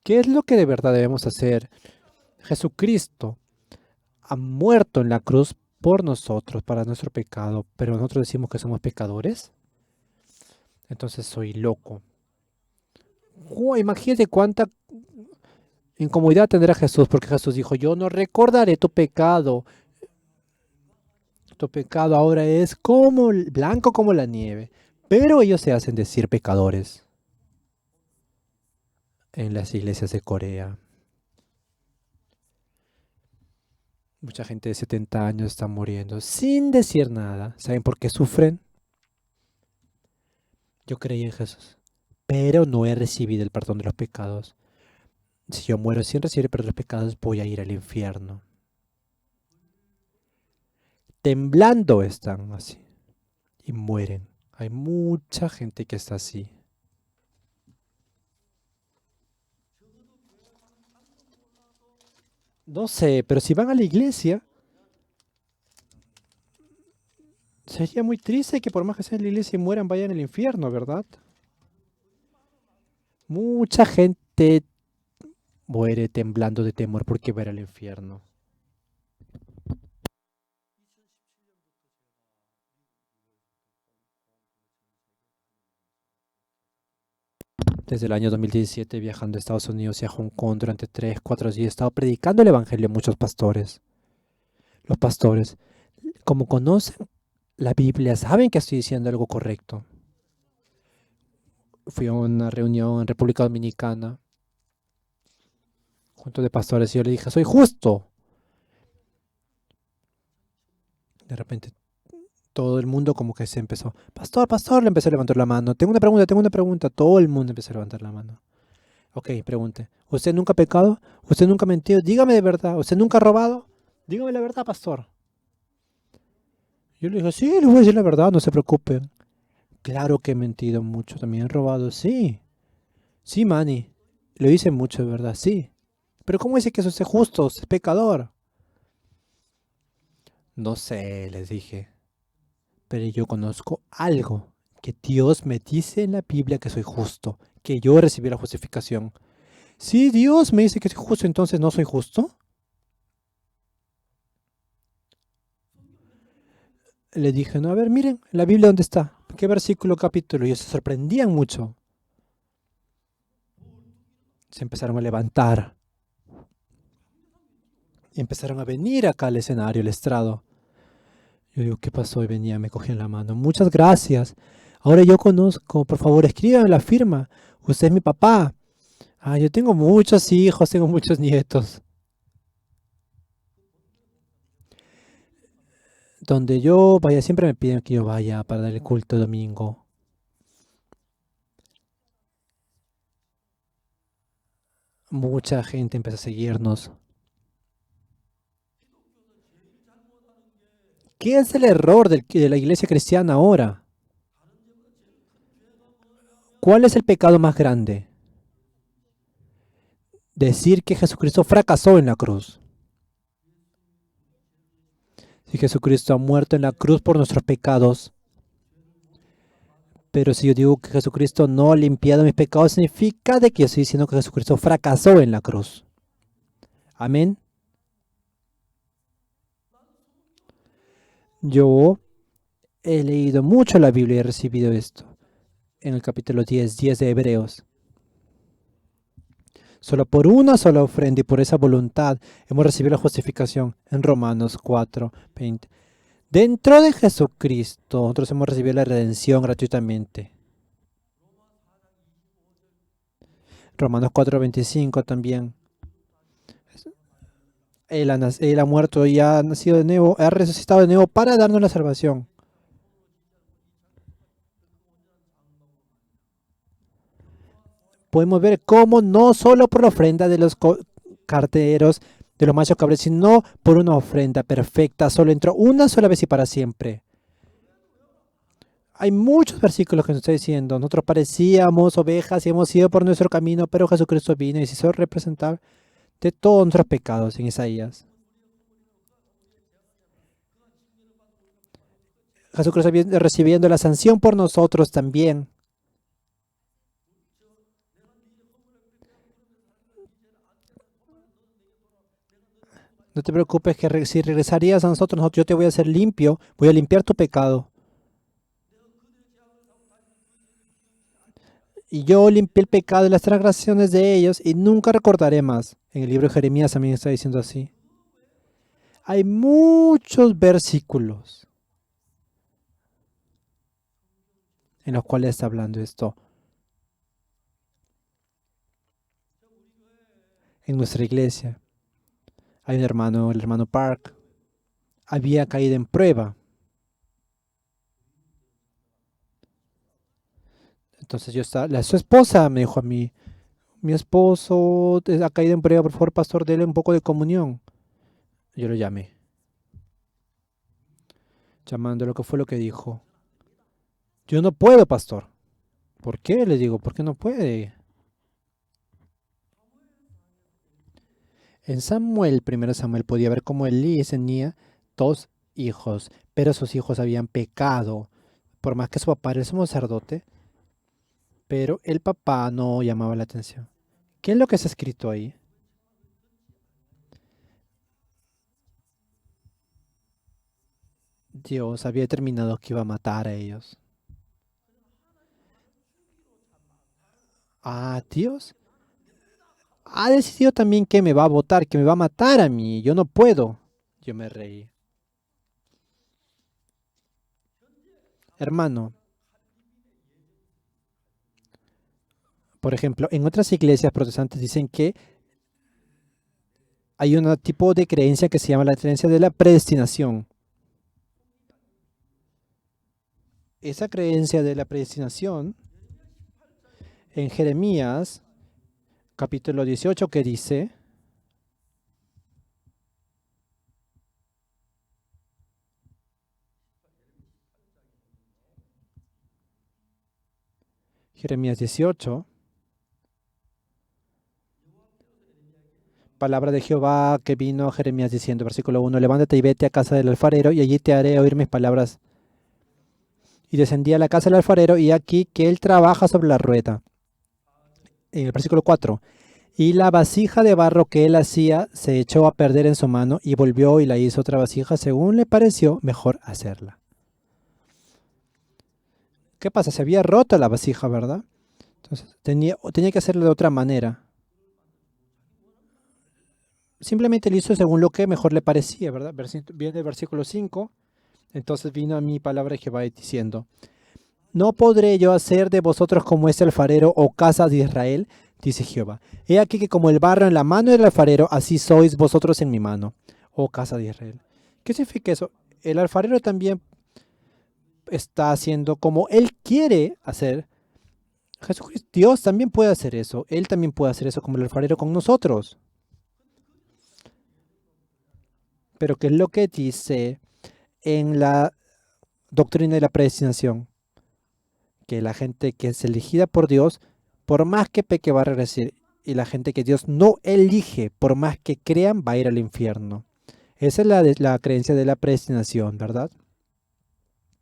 ¿Qué es lo que de verdad debemos hacer? Jesucristo ha muerto en la cruz por nosotros, para nuestro pecado, pero nosotros decimos que somos pecadores. Entonces soy loco. Imagínate cuánta incomodidad tendrá Jesús, porque Jesús dijo, yo no recordaré tu pecado. Tu pecado ahora es como blanco como la nieve. Pero ellos se hacen decir pecadores en las iglesias de Corea. Mucha gente de 70 años está muriendo sin decir nada. ¿Saben por qué sufren? Yo creí en Jesús, pero no he recibido el perdón de los pecados. Si yo muero sin recibir el perdón de los pecados, voy a ir al infierno. Temblando están así y mueren. Hay mucha gente que está así. No sé, pero si van a la iglesia, sería muy triste que por más que sean en la iglesia y mueran, vayan al infierno, ¿verdad? Mucha gente muere temblando de temor porque va al infierno. Desde el año 2017 viajando a Estados Unidos y a Hong Kong durante 3, 4 días he estado predicando el evangelio a muchos pastores. Los pastores, como conocen la Biblia, saben que estoy diciendo algo correcto. Fui a una reunión en República Dominicana junto de pastores y yo le dije, soy justo. De repente todo el mundo como que se empezó, pastor, pastor, le empezó a levantar la mano. Tengo una pregunta. Todo el mundo empezó a levantar la mano. Ok, pregunte. ¿Usted nunca ha pecado? ¿Usted nunca ha mentido? Dígame de verdad. ¿Usted nunca ha robado? Dígame la verdad, pastor. Yo le dije, sí, le voy a decir la verdad, no se preocupen. Claro que he mentido mucho, también he robado, sí. Sí, Manny, lo hice mucho, de verdad, sí. Pero ¿cómo dice que eso es justo? Es pecador. No sé, les dije. Pero yo conozco algo, que Dios me dice en la Biblia que soy justo, que yo recibí la justificación. Si Dios me dice que soy justo, entonces no soy justo. Le dije, no, a ver, miren, la Biblia dónde está, qué versículo, capítulo, y ellos se sorprendían mucho. Se empezaron a levantar y empezaron a venir acá al escenario, al estrado. Yo digo, ¿qué pasó? Y venía, me cogían la mano. Muchas gracias. Ahora yo conozco, por favor, escriban la firma. Usted es mi papá. Ah, yo tengo muchos hijos, tengo muchos nietos. Donde yo vaya, siempre me piden que yo vaya para dar el culto domingo. Mucha gente empezó a seguirnos. ¿Qué es el error de la iglesia cristiana ahora? ¿Cuál es el pecado más grande? Decir que Jesucristo fracasó en la cruz. Si Jesucristo ha muerto en la cruz por nuestros pecados, pero si yo digo que Jesucristo no ha limpiado mis pecados, significa de que yo estoy diciendo que Jesucristo fracasó en la cruz. Amén. Yo He leído mucho la Biblia y he recibido esto en el capítulo 10 de Hebreos. Solo por una sola ofrenda y por esa voluntad hemos recibido la justificación en Romanos 4:20. Dentro de Jesucristo nosotros hemos recibido la redención gratuitamente. Romanos 4:25 también. Él ha muerto y ha nacido de nuevo, ha resucitado de nuevo para darnos la salvación. Podemos ver cómo no solo por la ofrenda de los carteros, de los machos cabríos, sino por una ofrenda perfecta, solo entró una sola vez y para siempre. Hay muchos versículos que nos está diciendo, nosotros parecíamos ovejas y hemos ido por nuestro camino, pero Jesucristo vino y se hizo representar de todos nuestros pecados en Isaías. Jesucristo recibiendo la sanción por nosotros también. No te preocupes que si regresarías a nosotros, yo te voy a hacer limpio, voy a limpiar tu pecado. Y yo limpié el pecado y las transgresiones de ellos y nunca recordaré más. En el libro de Jeremías también está diciendo así. Hay muchos versículos en los cuales está hablando esto. En nuestra iglesia hay un hermano, el hermano Park, había caído en prueba. Entonces su esposa me dijo a mí, mi esposo ha caído en prueba, por favor, pastor, dele un poco de comunión. Yo lo llamé, llamándolo, ¿qué fue lo que dijo? Yo no puedo, pastor. ¿Por qué? Le digo, ¿por qué no puede? En Samuel, 1 Samuel, podía ver cómo Elí tenía 2 hijos, pero sus hijos habían pecado. Por más que su papá era el sumo sacerdote, pero el papá no llamaba la atención. ¿Qué es lo que está escrito ahí? Dios había determinado que iba a matar a ellos. Ah, Dios ha decidido también que me va a votar, que me va a matar a mí. Yo no puedo. Yo me reí. Hermano, por ejemplo, en otras iglesias protestantes dicen que hay un tipo de creencia que se llama la creencia de la predestinación. Esa creencia de la predestinación en Jeremías capítulo 18 que dice, Jeremías 18, palabra de Jehová que vino a Jeremías diciendo, versículo 1, levántate y vete a casa del alfarero y allí te haré oír mis palabras. Y descendí a la casa del alfarero y aquí que él trabaja sobre la rueda. En el versículo 4, y la vasija de barro que él hacía se echó a perder en su mano y volvió y la hizo otra vasija según le pareció mejor hacerla. ¿Qué pasa? Se había roto la vasija, ¿verdad? Entonces tenía que hacerlo de otra manera. Simplemente lo hizo según lo que mejor le parecía, ¿verdad? Viene el versículo 5. Entonces vino a mí palabra de Jehová diciendo, ¿no podré yo hacer de vosotros como este alfarero o casa de Israel? Dice Jehová. He aquí que como el barro en la mano del alfarero, así sois vosotros en mi mano, oh casa de Israel. ¿Qué significa eso? El alfarero también está haciendo como él quiere hacer. Jesucristo, Dios también puede hacer eso. Él también puede hacer eso como el alfarero con nosotros. Pero ¿qué es lo que dice en la doctrina de la predestinación? Que la gente que es elegida por Dios, por más que peque va a regresar. Y la gente que Dios no elige, por más que crean, va a ir al infierno. Esa es la creencia de la predestinación, ¿verdad?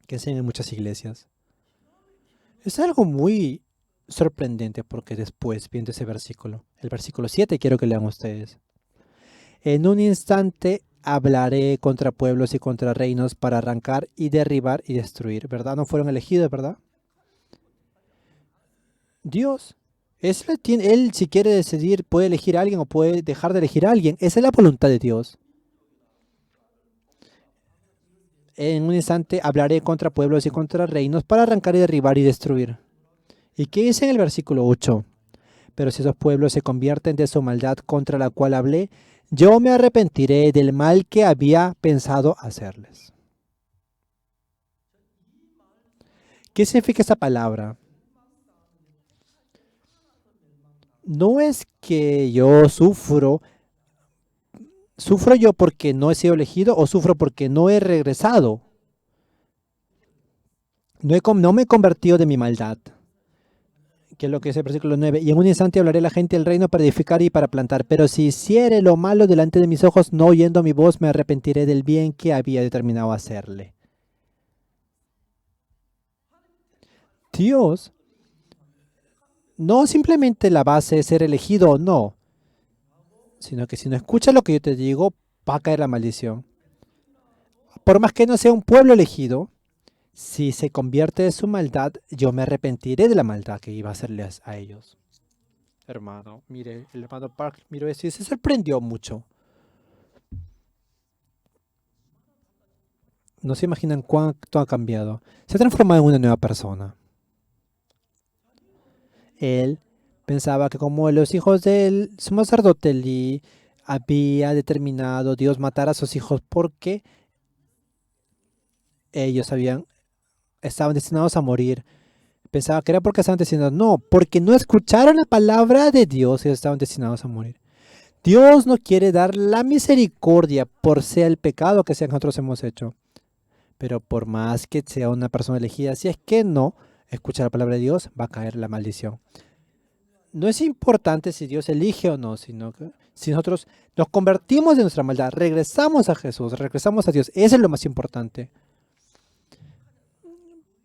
Que hacen en muchas iglesias. Es algo muy sorprendente porque después, viendo ese versículo, el versículo 7, quiero que lean ustedes. En un instante hablaré contra pueblos y contra reinos para arrancar y derribar y destruir, ¿verdad? No fueron elegidos, ¿verdad? Dios, él si quiere decidir puede elegir a alguien o puede dejar de elegir a alguien. Esa es la voluntad de Dios. En un instante hablaré contra pueblos y contra reinos para arrancar y derribar y destruir. ¿Y qué dice en el versículo 8? Pero si esos pueblos se convierten de su maldad contra la cual hablé, yo me arrepentiré del mal que había pensado hacerles. ¿Qué significa esta palabra? No es que yo sufro yo porque no he sido elegido o sufro porque no he regresado. No me he convertido de mi maldad, que es lo que dice el versículo 9. Y en un instante hablaré a la gente del reino para edificar y para plantar. Pero si hiciere lo malo delante de mis ojos, no oyendo mi voz, me arrepentiré del bien que había determinado hacerle. Dios, no simplemente la base es ser elegido o no, sino que si no escuchas lo que yo te digo, va a caer la maldición. Por más que no sea un pueblo elegido, si se convierte de su maldad, yo me arrepentiré de la maldad que iba a hacerles a ellos. Hermano, mire, el hermano Park miró eso y se sorprendió mucho. No se imaginan cuánto ha cambiado. Se ha transformado en una nueva persona. Él pensaba que como los hijos del sumo sacerdote Lee había determinado Dios matar a sus hijos porque ellos estaban destinados a morir. Pensaba que era porque estaban destinados. No, porque no escucharon la palabra de Dios y estaban destinados a morir. Dios no quiere dar la misericordia por sea el pecado que sea que nosotros hemos hecho. Pero por más que sea una persona elegida, si es que no escucha la palabra de Dios, va a caer la maldición. No es importante si Dios elige o no, sino que si nosotros nos convertimos de nuestra maldad, regresamos a Jesús, regresamos a Dios, eso es lo más importante.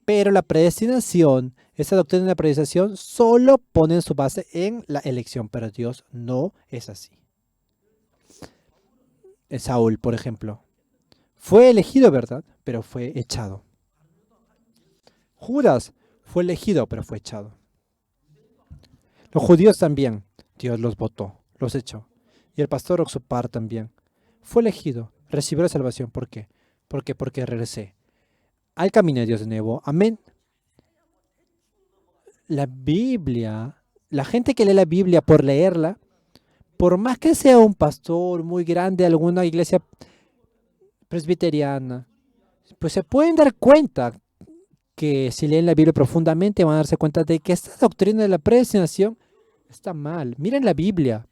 Pero la predestinación, esa doctrina de la predestinación, solo pone su base en la elección, pero Dios no es así. Saúl, por ejemplo, fue elegido, ¿verdad? Pero fue echado. Judas fue elegido, pero fue echado. Los judíos también, Dios los votó, los echó. Y el pastor Oxupar también fue elegido, recibió la salvación. ¿Por qué? Porque regresé al camino de Dios de nuevo. Amén. La Biblia, la gente que lee la Biblia por leerla, por más que sea un pastor muy grande de alguna iglesia presbiteriana, pues se pueden dar cuenta que si leen la Biblia profundamente van a darse cuenta de que esta doctrina de la predestinación está mal. Miren la Biblia.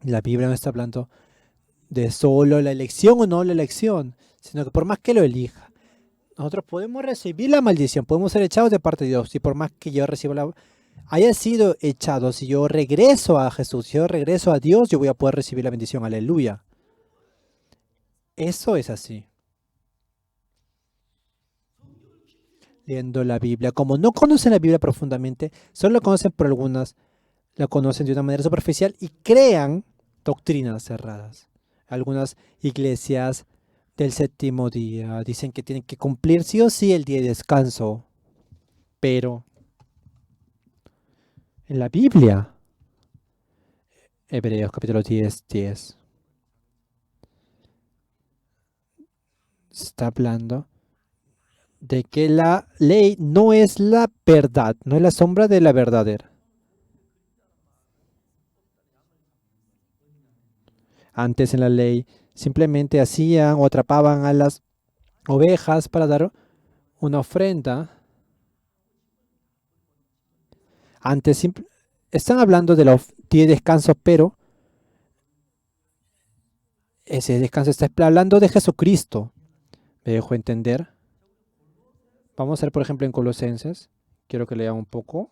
La Biblia no está hablando de solo la elección o no la elección, sino que por más que lo elija, nosotros podemos recibir la maldición, podemos ser echados de parte de Dios. Y por más que yo haya sido echado, si yo regreso a Jesús, si yo regreso a Dios, yo voy a poder recibir la bendición. Aleluya. Eso es así. Leyendo la Biblia, como no conocen la Biblia profundamente, solo la conocen por algunas, la conocen de una manera superficial y crean doctrinas cerradas. Algunas iglesias del séptimo día dicen que tienen que cumplir sí o sí el día de descanso, pero en la Biblia, Hebreos capítulo 10:10, está hablando de que la ley no es la verdad, no es la sombra de la verdadera. Antes en la ley simplemente hacían o atrapaban a las ovejas para dar una ofrenda. Antes están hablando de los 10 descansos, pero ese descanso está hablando de Jesucristo. ¿Me dejo entender? Vamos a ver, por ejemplo, en Colosenses. Quiero que lean un poco.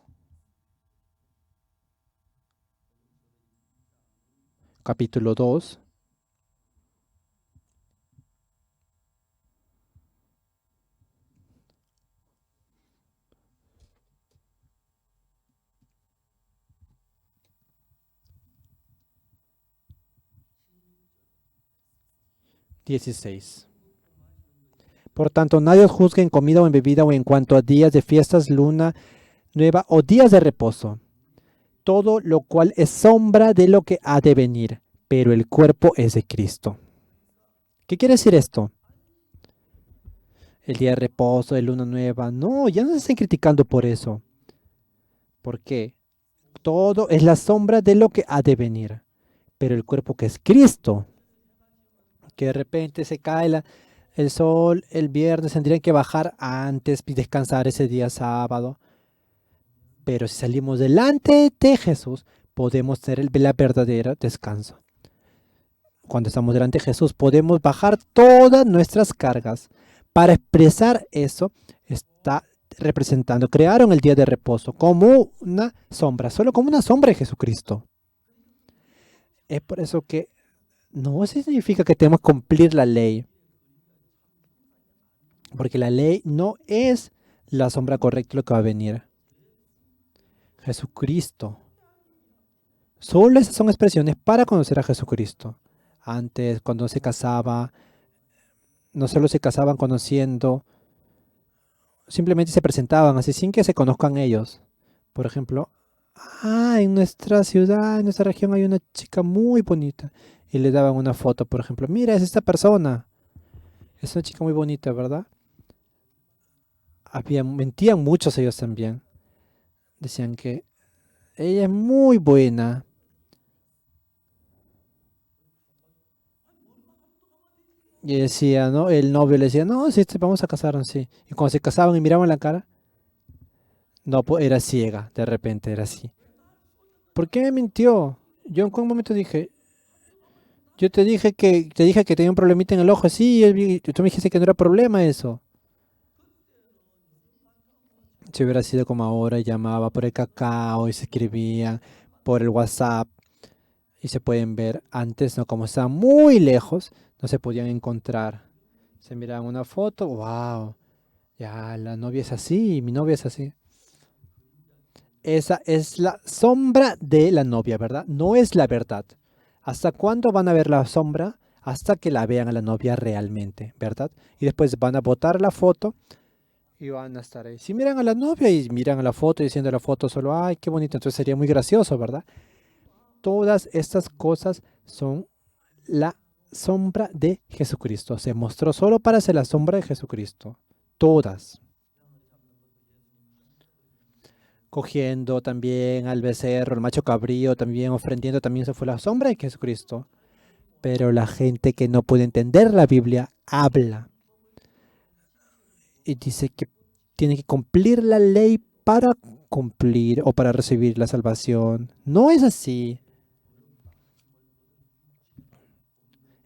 Capítulo 2. 16. Por tanto, nadie os juzgue en comida o en bebida o en cuanto a días de fiestas, luna nueva o días de reposo. Todo lo cual es sombra de lo que ha de venir, pero el cuerpo es de Cristo. ¿Qué quiere decir esto? El día de reposo, de luna nueva. No, ya no se estén criticando por eso. ¿Por qué? Todo es la sombra de lo que ha de venir, pero el cuerpo que es Cristo. Que de repente se cae el sol el viernes, tendrían que bajar antes y descansar ese día sábado. Pero si salimos delante de Jesús, podemos tener el verdadero descanso. Cuando estamos delante de Jesús, podemos bajar todas nuestras cargas. Para expresar eso, está representando, crearon el día de reposo como una sombra, solo como una sombra de Jesucristo. Es por eso que no significa que tenemos que cumplir la ley, porque la ley no es la sombra correcta de lo que va a venir. Jesucristo. Solo esas son expresiones para conocer a Jesucristo. Antes, cuando se casaba, no solo se casaban conociendo, simplemente se presentaban así sin que se conozcan ellos. Por ejemplo, en nuestra ciudad, en nuestra región hay una chica muy bonita. Y le daban una foto, por ejemplo, mira, es esta persona. Es una chica muy bonita, ¿verdad? Mentían muchos ellos también. Decían que ella es muy buena. Y decía, ¿no? El novio le decía, no, sí, vamos a casarnos, sí. Y cuando se casaban y miraban la cara, no, pues era ciega, de repente era así. ¿Por qué me mintió? Yo en un momento dije, yo te dije que tenía un problemita en el ojo, sí, tú me dijiste que no era problema eso. Si hubiera sido como ahora, llamaba por el Kakao y se escribía por el WhatsApp y se pueden ver. Antes, no, como estaban muy lejos, no se podían encontrar. Se miraban una foto, wow, ya la novia es así, mi novia es así. Esa es la sombra de la novia, ¿verdad? No es la verdad. ¿Hasta cuándo van a ver la sombra? Hasta que la vean a la novia realmente, ¿verdad? Y después van a botar la foto y van a estar ahí. Si miran a la novia y miran a la foto y diciendo la foto solo, ay, qué bonito, entonces sería muy gracioso, ¿verdad? Todas estas cosas son la sombra de Jesucristo. Se mostró solo para ser la sombra de Jesucristo. Todas. Cogiendo también al becerro, el macho cabrío, también ofrendiendo, también se fue la sombra de Jesucristo. Pero la gente que no puede entender la Biblia habla y dice que tiene que cumplir la ley para cumplir o para recibir la salvación. No es así.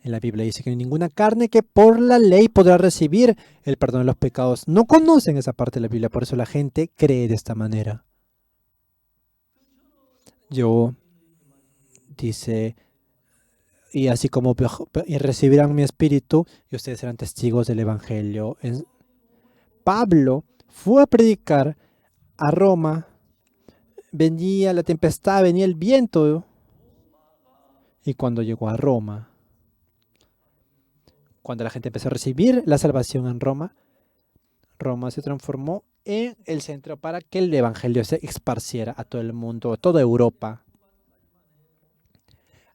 En la Biblia dice que no hay ninguna carne que por la ley podrá recibir el perdón de los pecados. No conocen esa parte de la Biblia, por eso la gente cree de esta manera. Yo, dice, y así como y recibirán mi espíritu y ustedes serán testigos del Evangelio. Pablo fue a predicar a Roma, venía la tempestad, venía el viento, y cuando llegó a Roma, cuando la gente empezó a recibir la salvación en Roma, Roma se transformó en el centro para que el Evangelio se esparciera a todo el mundo, a toda Europa.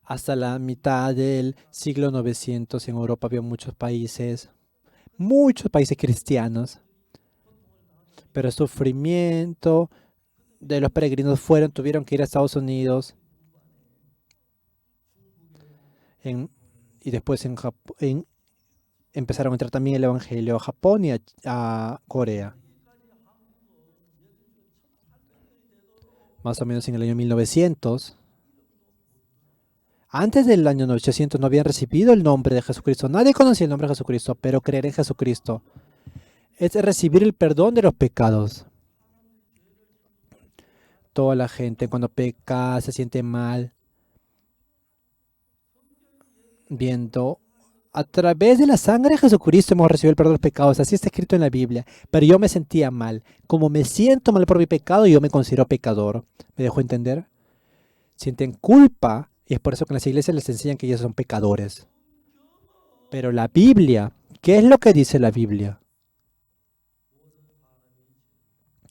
Hasta la mitad del siglo 900 en Europa había muchos países cristianos, pero el sufrimiento de los peregrinos tuvieron que ir a Estados Unidos y después empezaron a entrar también el Evangelio a Japón y a Corea. Más o menos en el año 1900. Antes del año 800 no habían recibido el nombre de Jesucristo. Nadie conocía el nombre de Jesucristo, pero creer en Jesucristo es recibir el perdón de los pecados. Toda la gente cuando peca se siente mal, viendo a través de la sangre de Jesucristo hemos recibido el perdón de los pecados. Así está escrito en la Biblia. Pero yo me sentía mal. Como me siento mal por mi pecado, yo me considero pecador. ¿Me dejó entender? Sienten culpa y es por eso que en las iglesias les enseñan que ellos son pecadores. Pero la Biblia, ¿qué es lo que dice la Biblia?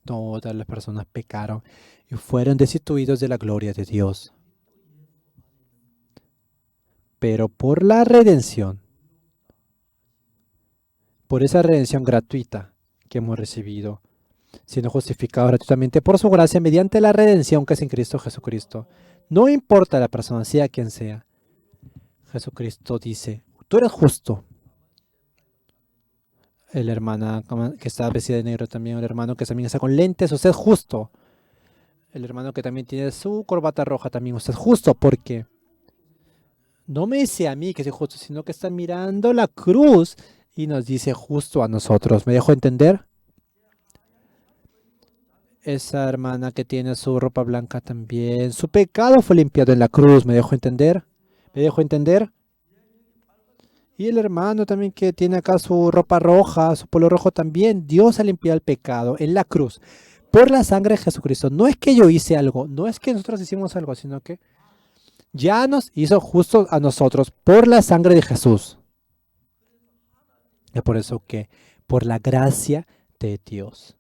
Todas las personas pecaron y fueron destituidos de la gloria de Dios. Pero por la redención, por esa redención gratuita que hemos recibido, siendo justificados gratuitamente por su gracia mediante la redención que es en Cristo Jesucristo. No importa la persona, sea quien sea. Jesucristo dice, tú eres justo. El hermano que está vestida de negro también, el hermano que también está con lentes, usted es justo. El hermano que también tiene su corbata roja también, usted es justo, porque no me dice a mí que soy justo, sino que está mirando la cruz y nos dice justo a nosotros. ¿Me dejo entender? Esa hermana que tiene su ropa blanca también, su pecado fue limpiado en la cruz, ¿me dejo entender? ¿Me dejo entender? Y el hermano también que tiene acá su ropa roja, su polo rojo también, Dios ha limpiado el pecado en la cruz por la sangre de Jesucristo. No es que yo hice algo, no es que nosotros hicimos algo, sino que ya nos hizo justos a nosotros por la sangre de Jesús. Es por eso que, por la gracia de Dios,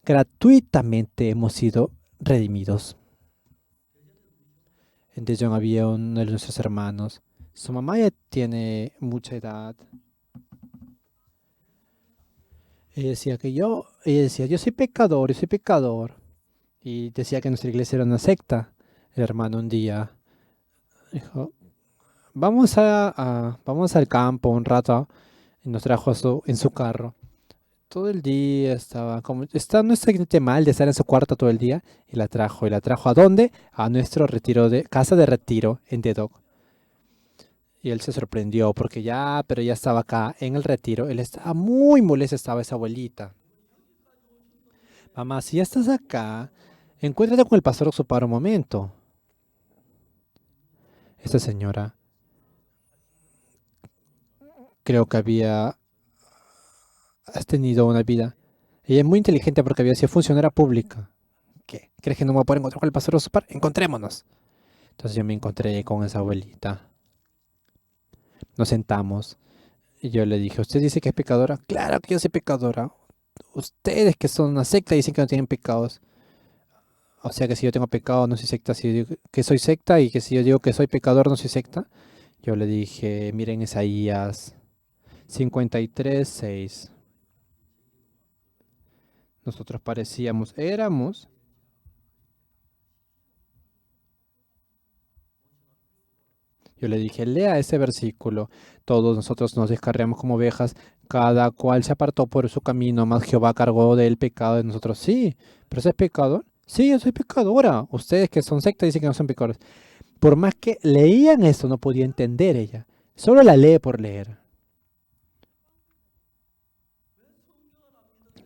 gratuitamente hemos sido redimidos. En Daejeon había uno de nuestros hermanos. Su mamá ya tiene mucha edad. Ella decía, yo soy pecador, yo soy pecador. Y decía que nuestra iglesia era una secta. El hermano un día dijo, vamos al campo un rato. Y nos trajo en su carro. Todo el día no se siente mal de estar en su cuarto todo el día. Y la trajo. ¿Y la trajo a dónde? A nuestro casa de retiro en Dedok. Y él se sorprendió porque pero ya estaba acá en el retiro. Él estaba muy molesto, estaba esa abuelita. Mamá, si ya estás acá, encuéntrate con el pastor Oxupar un momento. Esta señora creo que has tenido una vida. Ella es muy inteligente porque había sido funcionaria pública. ¿Qué? ¿Crees que no me voy a poder encontrar con el pastor Oxupar? Encontrémonos. Entonces yo me encontré con esa abuelita. Nos sentamos y yo le dije, ¿usted dice que es pecadora? Claro que yo soy pecadora. Ustedes que son una secta dicen que no tienen pecados. O sea que si yo tengo pecado no soy secta, si yo digo que soy secta y que si yo digo que soy pecador no soy secta. Yo le dije, miren Isaías 53:6. Nosotros éramos. Yo le dije, lea ese versículo. Todos nosotros nos descarriamos como ovejas, cada cual se apartó por su camino, mas Jehová cargó del pecado de nosotros. Sí, pero ¿ese es pecador? Sí, yo soy pecadora. Ustedes que son secta dicen que no son pecadores. Por más que leían esto, no podía entender ella. Solo la lee por leer.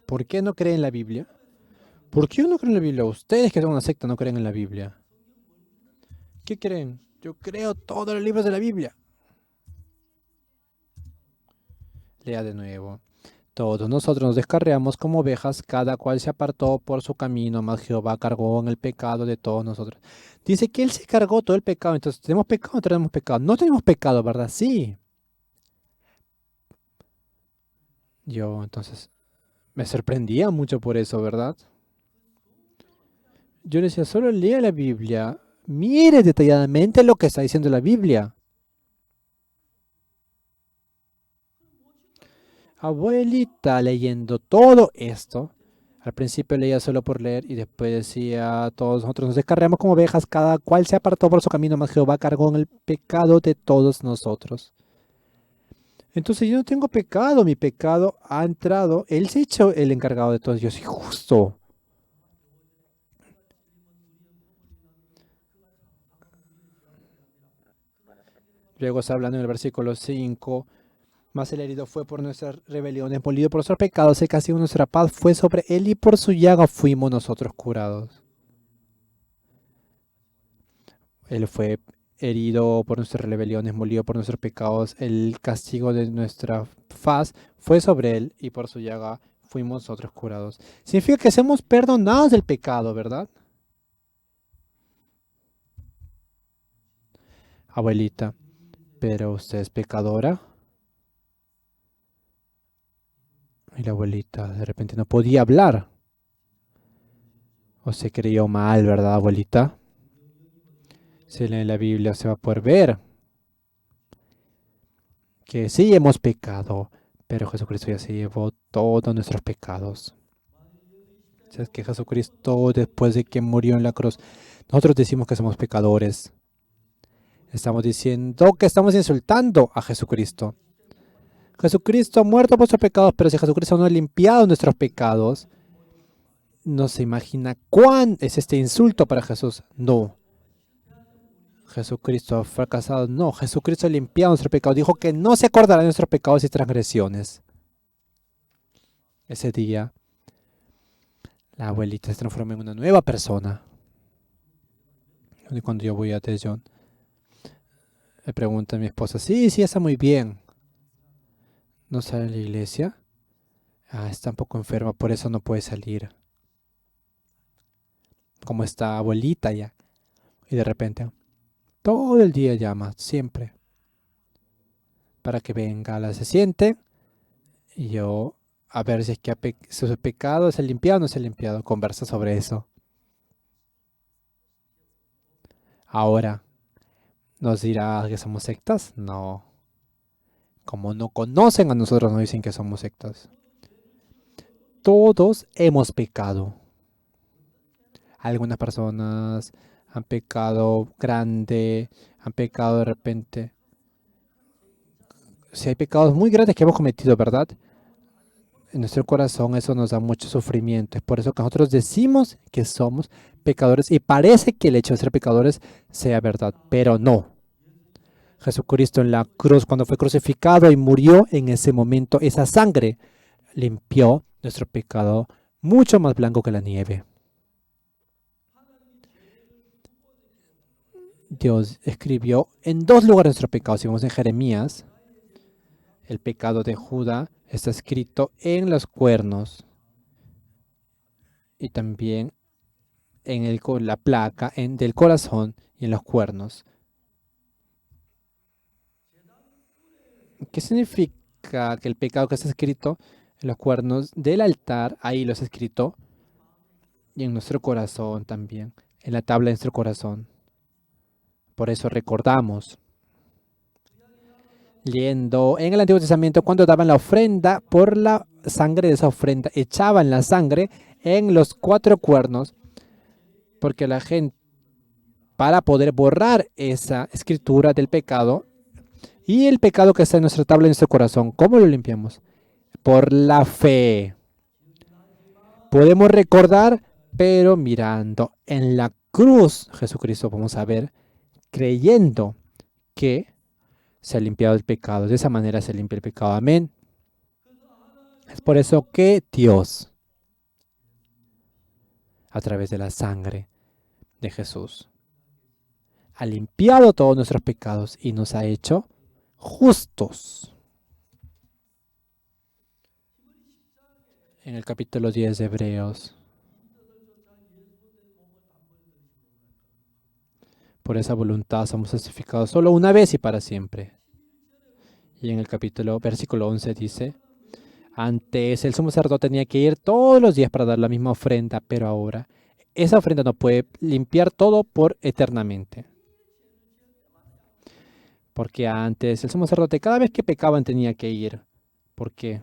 ¿Por qué no creen en la Biblia? ¿Por qué no creen en la Biblia? Ustedes que son una secta no creen en la Biblia. ¿Qué creen? Yo creo todos los libros de la Biblia. Lea de nuevo. Todos nosotros nos descarriamos como ovejas, cada cual se apartó por su camino, mas Jehová cargó en el pecado de todos nosotros. Dice que Él se cargó todo el pecado. Entonces, ¿tenemos pecado o no tenemos pecado? No tenemos pecado, ¿verdad? Sí. Yo entonces me sorprendía mucho por eso, ¿verdad? Yo le decía, solo lea la Biblia. Mire detalladamente lo que está diciendo la Biblia. Abuelita leyendo todo esto. Al principio leía solo por leer y después decía, todos nosotros nos descarriamos como ovejas, cada cual se apartó por su camino, mas Jehová cargó en el pecado de todos nosotros. Entonces yo no tengo pecado, mi pecado ha entrado, Él se ha hecho el encargado de todos. Yo soy justo. Luego está hablando en el versículo 5. Mas el herido fue por nuestras rebeliones, molido por nuestros pecados, el castigo de nuestra paz fue sobre él y por su llaga fuimos nosotros curados. Él fue herido por nuestras rebeliones, molido por nuestros pecados, el castigo de nuestra faz fue sobre él y por su llaga fuimos nosotros curados. Significa que somos perdonados del pecado, ¿verdad? Abuelita, pero usted es pecadora. Y la abuelita de repente no podía hablar. O se creyó mal, ¿verdad, abuelita? Se lee en la Biblia, se va a poder ver que sí hemos pecado, pero Jesucristo ya se llevó todos nuestros pecados. ¿Sabes que Jesucristo, después de que murió en la cruz, nosotros decimos que somos pecadores? Estamos diciendo que estamos insultando a Jesucristo. Jesucristo ha muerto por nuestros pecados, pero si Jesucristo no ha limpiado nuestros pecados, no se imagina cuán es este insulto para Jesús. No. Jesucristo ha fracasado. No, Jesucristo ha limpiado nuestros pecados. Dijo que no se acordará de nuestros pecados y transgresiones. Ese día, la abuelita se transforma en una nueva persona. Y cuando yo voy a Daejeon, le pregunta a mi esposa, sí, está muy bien. ¿No sale a la iglesia? Ah, está un poco enferma, por eso no puede salir. Como está abuelita ya. Y de repente, todo el día llama, siempre. Para que venga, se siente. Y yo, a ver si es que su pecado se ha limpiado o no se ha limpiado. Conversa sobre eso. Ahora, ¿nos dirá que somos sectas? No. Como no conocen a nosotros, no dicen que somos sectas. Todos hemos pecado. Algunas personas han pecado grande, han pecado de repente. Si hay pecados muy grandes que hemos cometido, ¿verdad? En nuestro corazón eso nos da mucho sufrimiento. Es por eso que nosotros decimos que somos pecadores y parece que el hecho de ser pecadores sea verdad, pero no. Jesucristo en la cruz, cuando fue crucificado y murió, en ese momento esa sangre limpió nuestro pecado mucho más blanco que la nieve. Dios escribió en 2 lugares nuestro pecado. Si vemos en Jeremías, el pecado de Judá está escrito en los cuernos y también en la placa del corazón y en los cuernos. ¿Qué significa que el pecado que está escrito en los cuernos del altar, ahí lo está escrito, y en nuestro corazón también, en la tabla de nuestro corazón? Por eso recordamos, leyendo en el Antiguo Testamento, cuando daban la ofrenda, por la sangre de esa ofrenda, echaban la sangre en los 4 cuernos, porque la gente, para poder borrar esa escritura del pecado, y el pecado que está en nuestra tabla, en nuestro corazón, ¿cómo lo limpiamos? Por la fe. Podemos recordar, pero mirando en la cruz, Jesucristo, vamos a ver, creyendo que se ha limpiado el pecado. De esa manera se limpia el pecado. Amén. Es por eso que Dios, a través de la sangre de Jesús, ha limpiado todos nuestros pecados y nos ha hecho justos. En el capítulo 10 de Hebreos, por esa voluntad somos justificados solo una vez y para siempre. Y en el versículo 11 dice, antes el sumo sacerdote tenía que ir todos los días para dar la misma ofrenda, pero ahora esa ofrenda no puede limpiar todo por eternamente. Porque antes el sumo sacerdote cada vez que pecaban tenía que ir. ¿Por qué?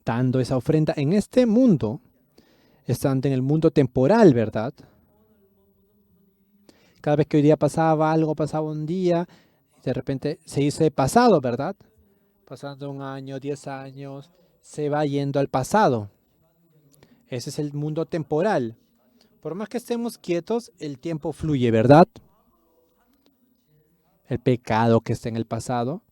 Dando esa ofrenda en este mundo, estando en el mundo temporal, ¿verdad? Cada vez que hoy día pasaba algo, pasaba un día, y de repente se hizo de pasado, ¿verdad? Pasando 1 año, 10 años, se va yendo al pasado. Ese es el mundo temporal. Por más que estemos quietos, el tiempo fluye, ¿verdad? El pecado que está en el pasado.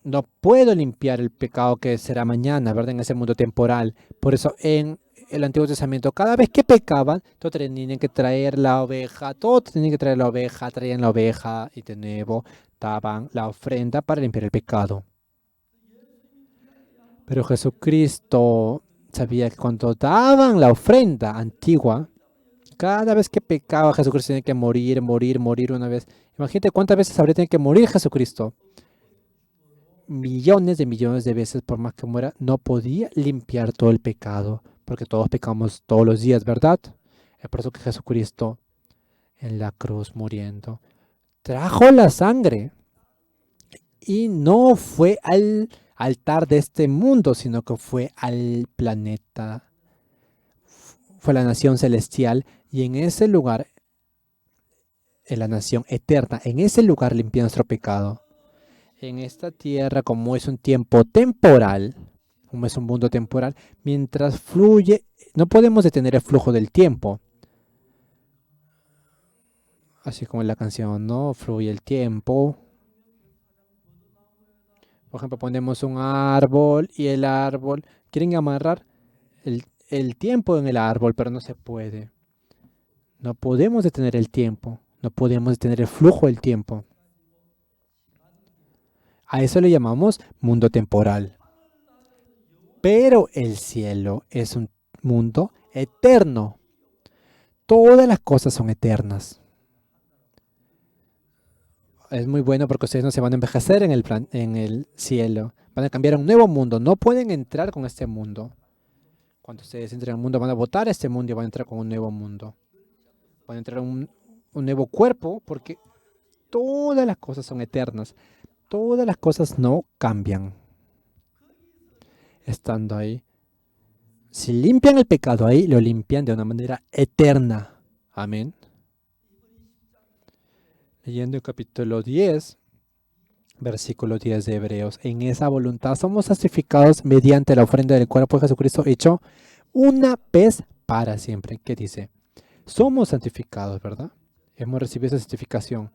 No puedo limpiar el pecado que será mañana, ¿verdad? En ese mundo temporal. Por eso en el Antiguo Testamento, cada vez que pecaban, todos tenían que traer la oveja, traían la oveja y de nuevo daban la ofrenda para limpiar el pecado. Pero Jesucristo sabía que cuando daban la ofrenda antigua, cada vez que pecaba Jesucristo tenía que morir una vez. Imagínate cuántas veces habría tenido que morir Jesucristo. millones de veces, por más que muera, no podía limpiar todo el pecado, porque todos pecamos todos los días, ¿verdad? Es por eso que Jesucristo en la cruz muriendo trajo la sangre y no fue al altar de este mundo, sino que fue al planeta, fue la nación celestial y en ese lugar, en la nación eterna, en ese lugar limpió nuestro pecado. En esta tierra, como es un tiempo temporal, como es un mundo temporal, mientras fluye, no podemos detener el flujo del tiempo. Así como en la canción, ¿no? Fluye el tiempo. Por ejemplo, ponemos un árbol y el árbol, quieren amarrar el tiempo en el árbol, pero no se puede. No podemos detener el tiempo, no podemos detener el flujo del tiempo. A eso le llamamos mundo temporal. Pero el cielo es un mundo eterno. Todas las cosas son eternas. Es muy bueno porque ustedes no se van a envejecer en el cielo. Van a cambiar a un nuevo mundo. No pueden entrar con este mundo. Cuando ustedes entren al mundo van a votar este mundo y van a entrar con un nuevo mundo. Van a entrar a un nuevo cuerpo porque todas las cosas son eternas. Todas las cosas no cambian. Estando ahí. Si limpian el pecado ahí, lo limpian de una manera eterna. Amén. Leyendo el capítulo 10, versículo 10 de Hebreos. En esa voluntad somos santificados mediante la ofrenda del cuerpo de Jesucristo hecho una vez para siempre. ¿Qué dice? Somos santificados, ¿verdad? Hemos recibido esa santificación.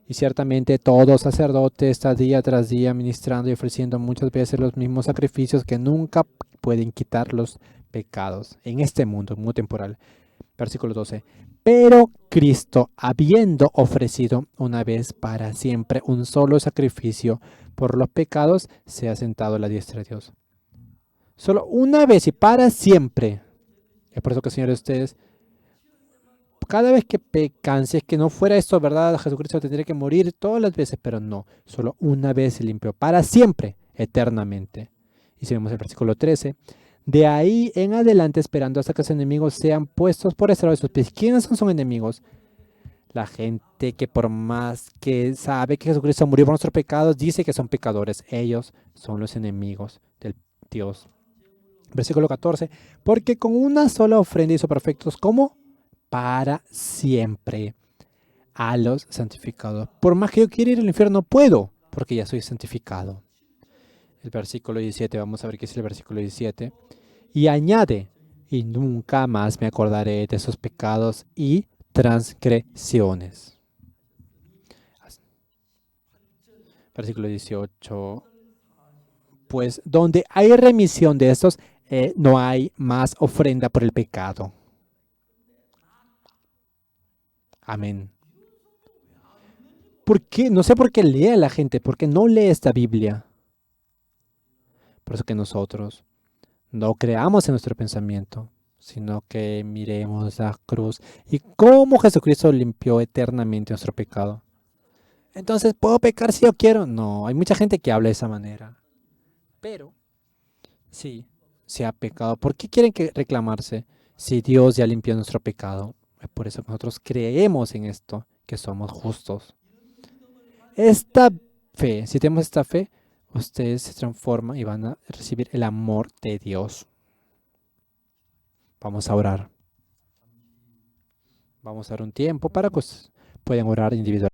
Y ciertamente todo sacerdote está día tras día ministrando y ofreciendo muchas veces los mismos sacrificios que nunca pueden quitar los pecados en este mundo, muy temporal. Versículo 12. Pero Cristo, habiendo ofrecido una vez para siempre un solo sacrificio por los pecados, se ha sentado a la diestra de Dios. Solo una vez y para siempre. Es por eso que, señores, ustedes, cada vez que pecan, si es que no fuera esto, ¿verdad? Jesucristo tendría que morir todas las veces, pero no. Solo una vez se limpió, para siempre, eternamente. Y si vemos el versículo 13. De ahí en adelante esperando hasta que sus enemigos sean puestos por estrado de sus pies. ¿Quiénes son sus enemigos? La gente que por más que sabe que Jesucristo murió por nuestros pecados, dice que son pecadores. Ellos son los enemigos del Dios. Versículo 14. Porque con una sola ofrenda hizo perfectos como para siempre a los santificados. Por más que yo quiera ir al infierno, no puedo, porque ya soy santificado. El versículo 17, vamos a ver qué es el versículo 17. Y añade, y nunca más me acordaré de esos pecados y transgresiones. Versículo 18. Pues donde hay remisión de estos, no hay más ofrenda por el pecado. Amén. ¿Por qué? No sé por qué lee a la gente, porque no lee esta Biblia. Por eso que nosotros no creamos en nuestro pensamiento, sino que miremos la cruz y cómo Jesucristo limpió eternamente nuestro pecado. Entonces, ¿puedo pecar si yo quiero? No, hay mucha gente que habla de esa manera. Pero, sí, se ha pecado. ¿Por qué quieren que reclamarse si Dios ya limpió nuestro pecado? Es por eso que nosotros creemos en esto, que somos justos. Esta fe, si tenemos esta fe, ustedes se transforman y van a recibir el amor de Dios. Vamos a orar. Vamos a dar un tiempo para que puedan orar individualmente.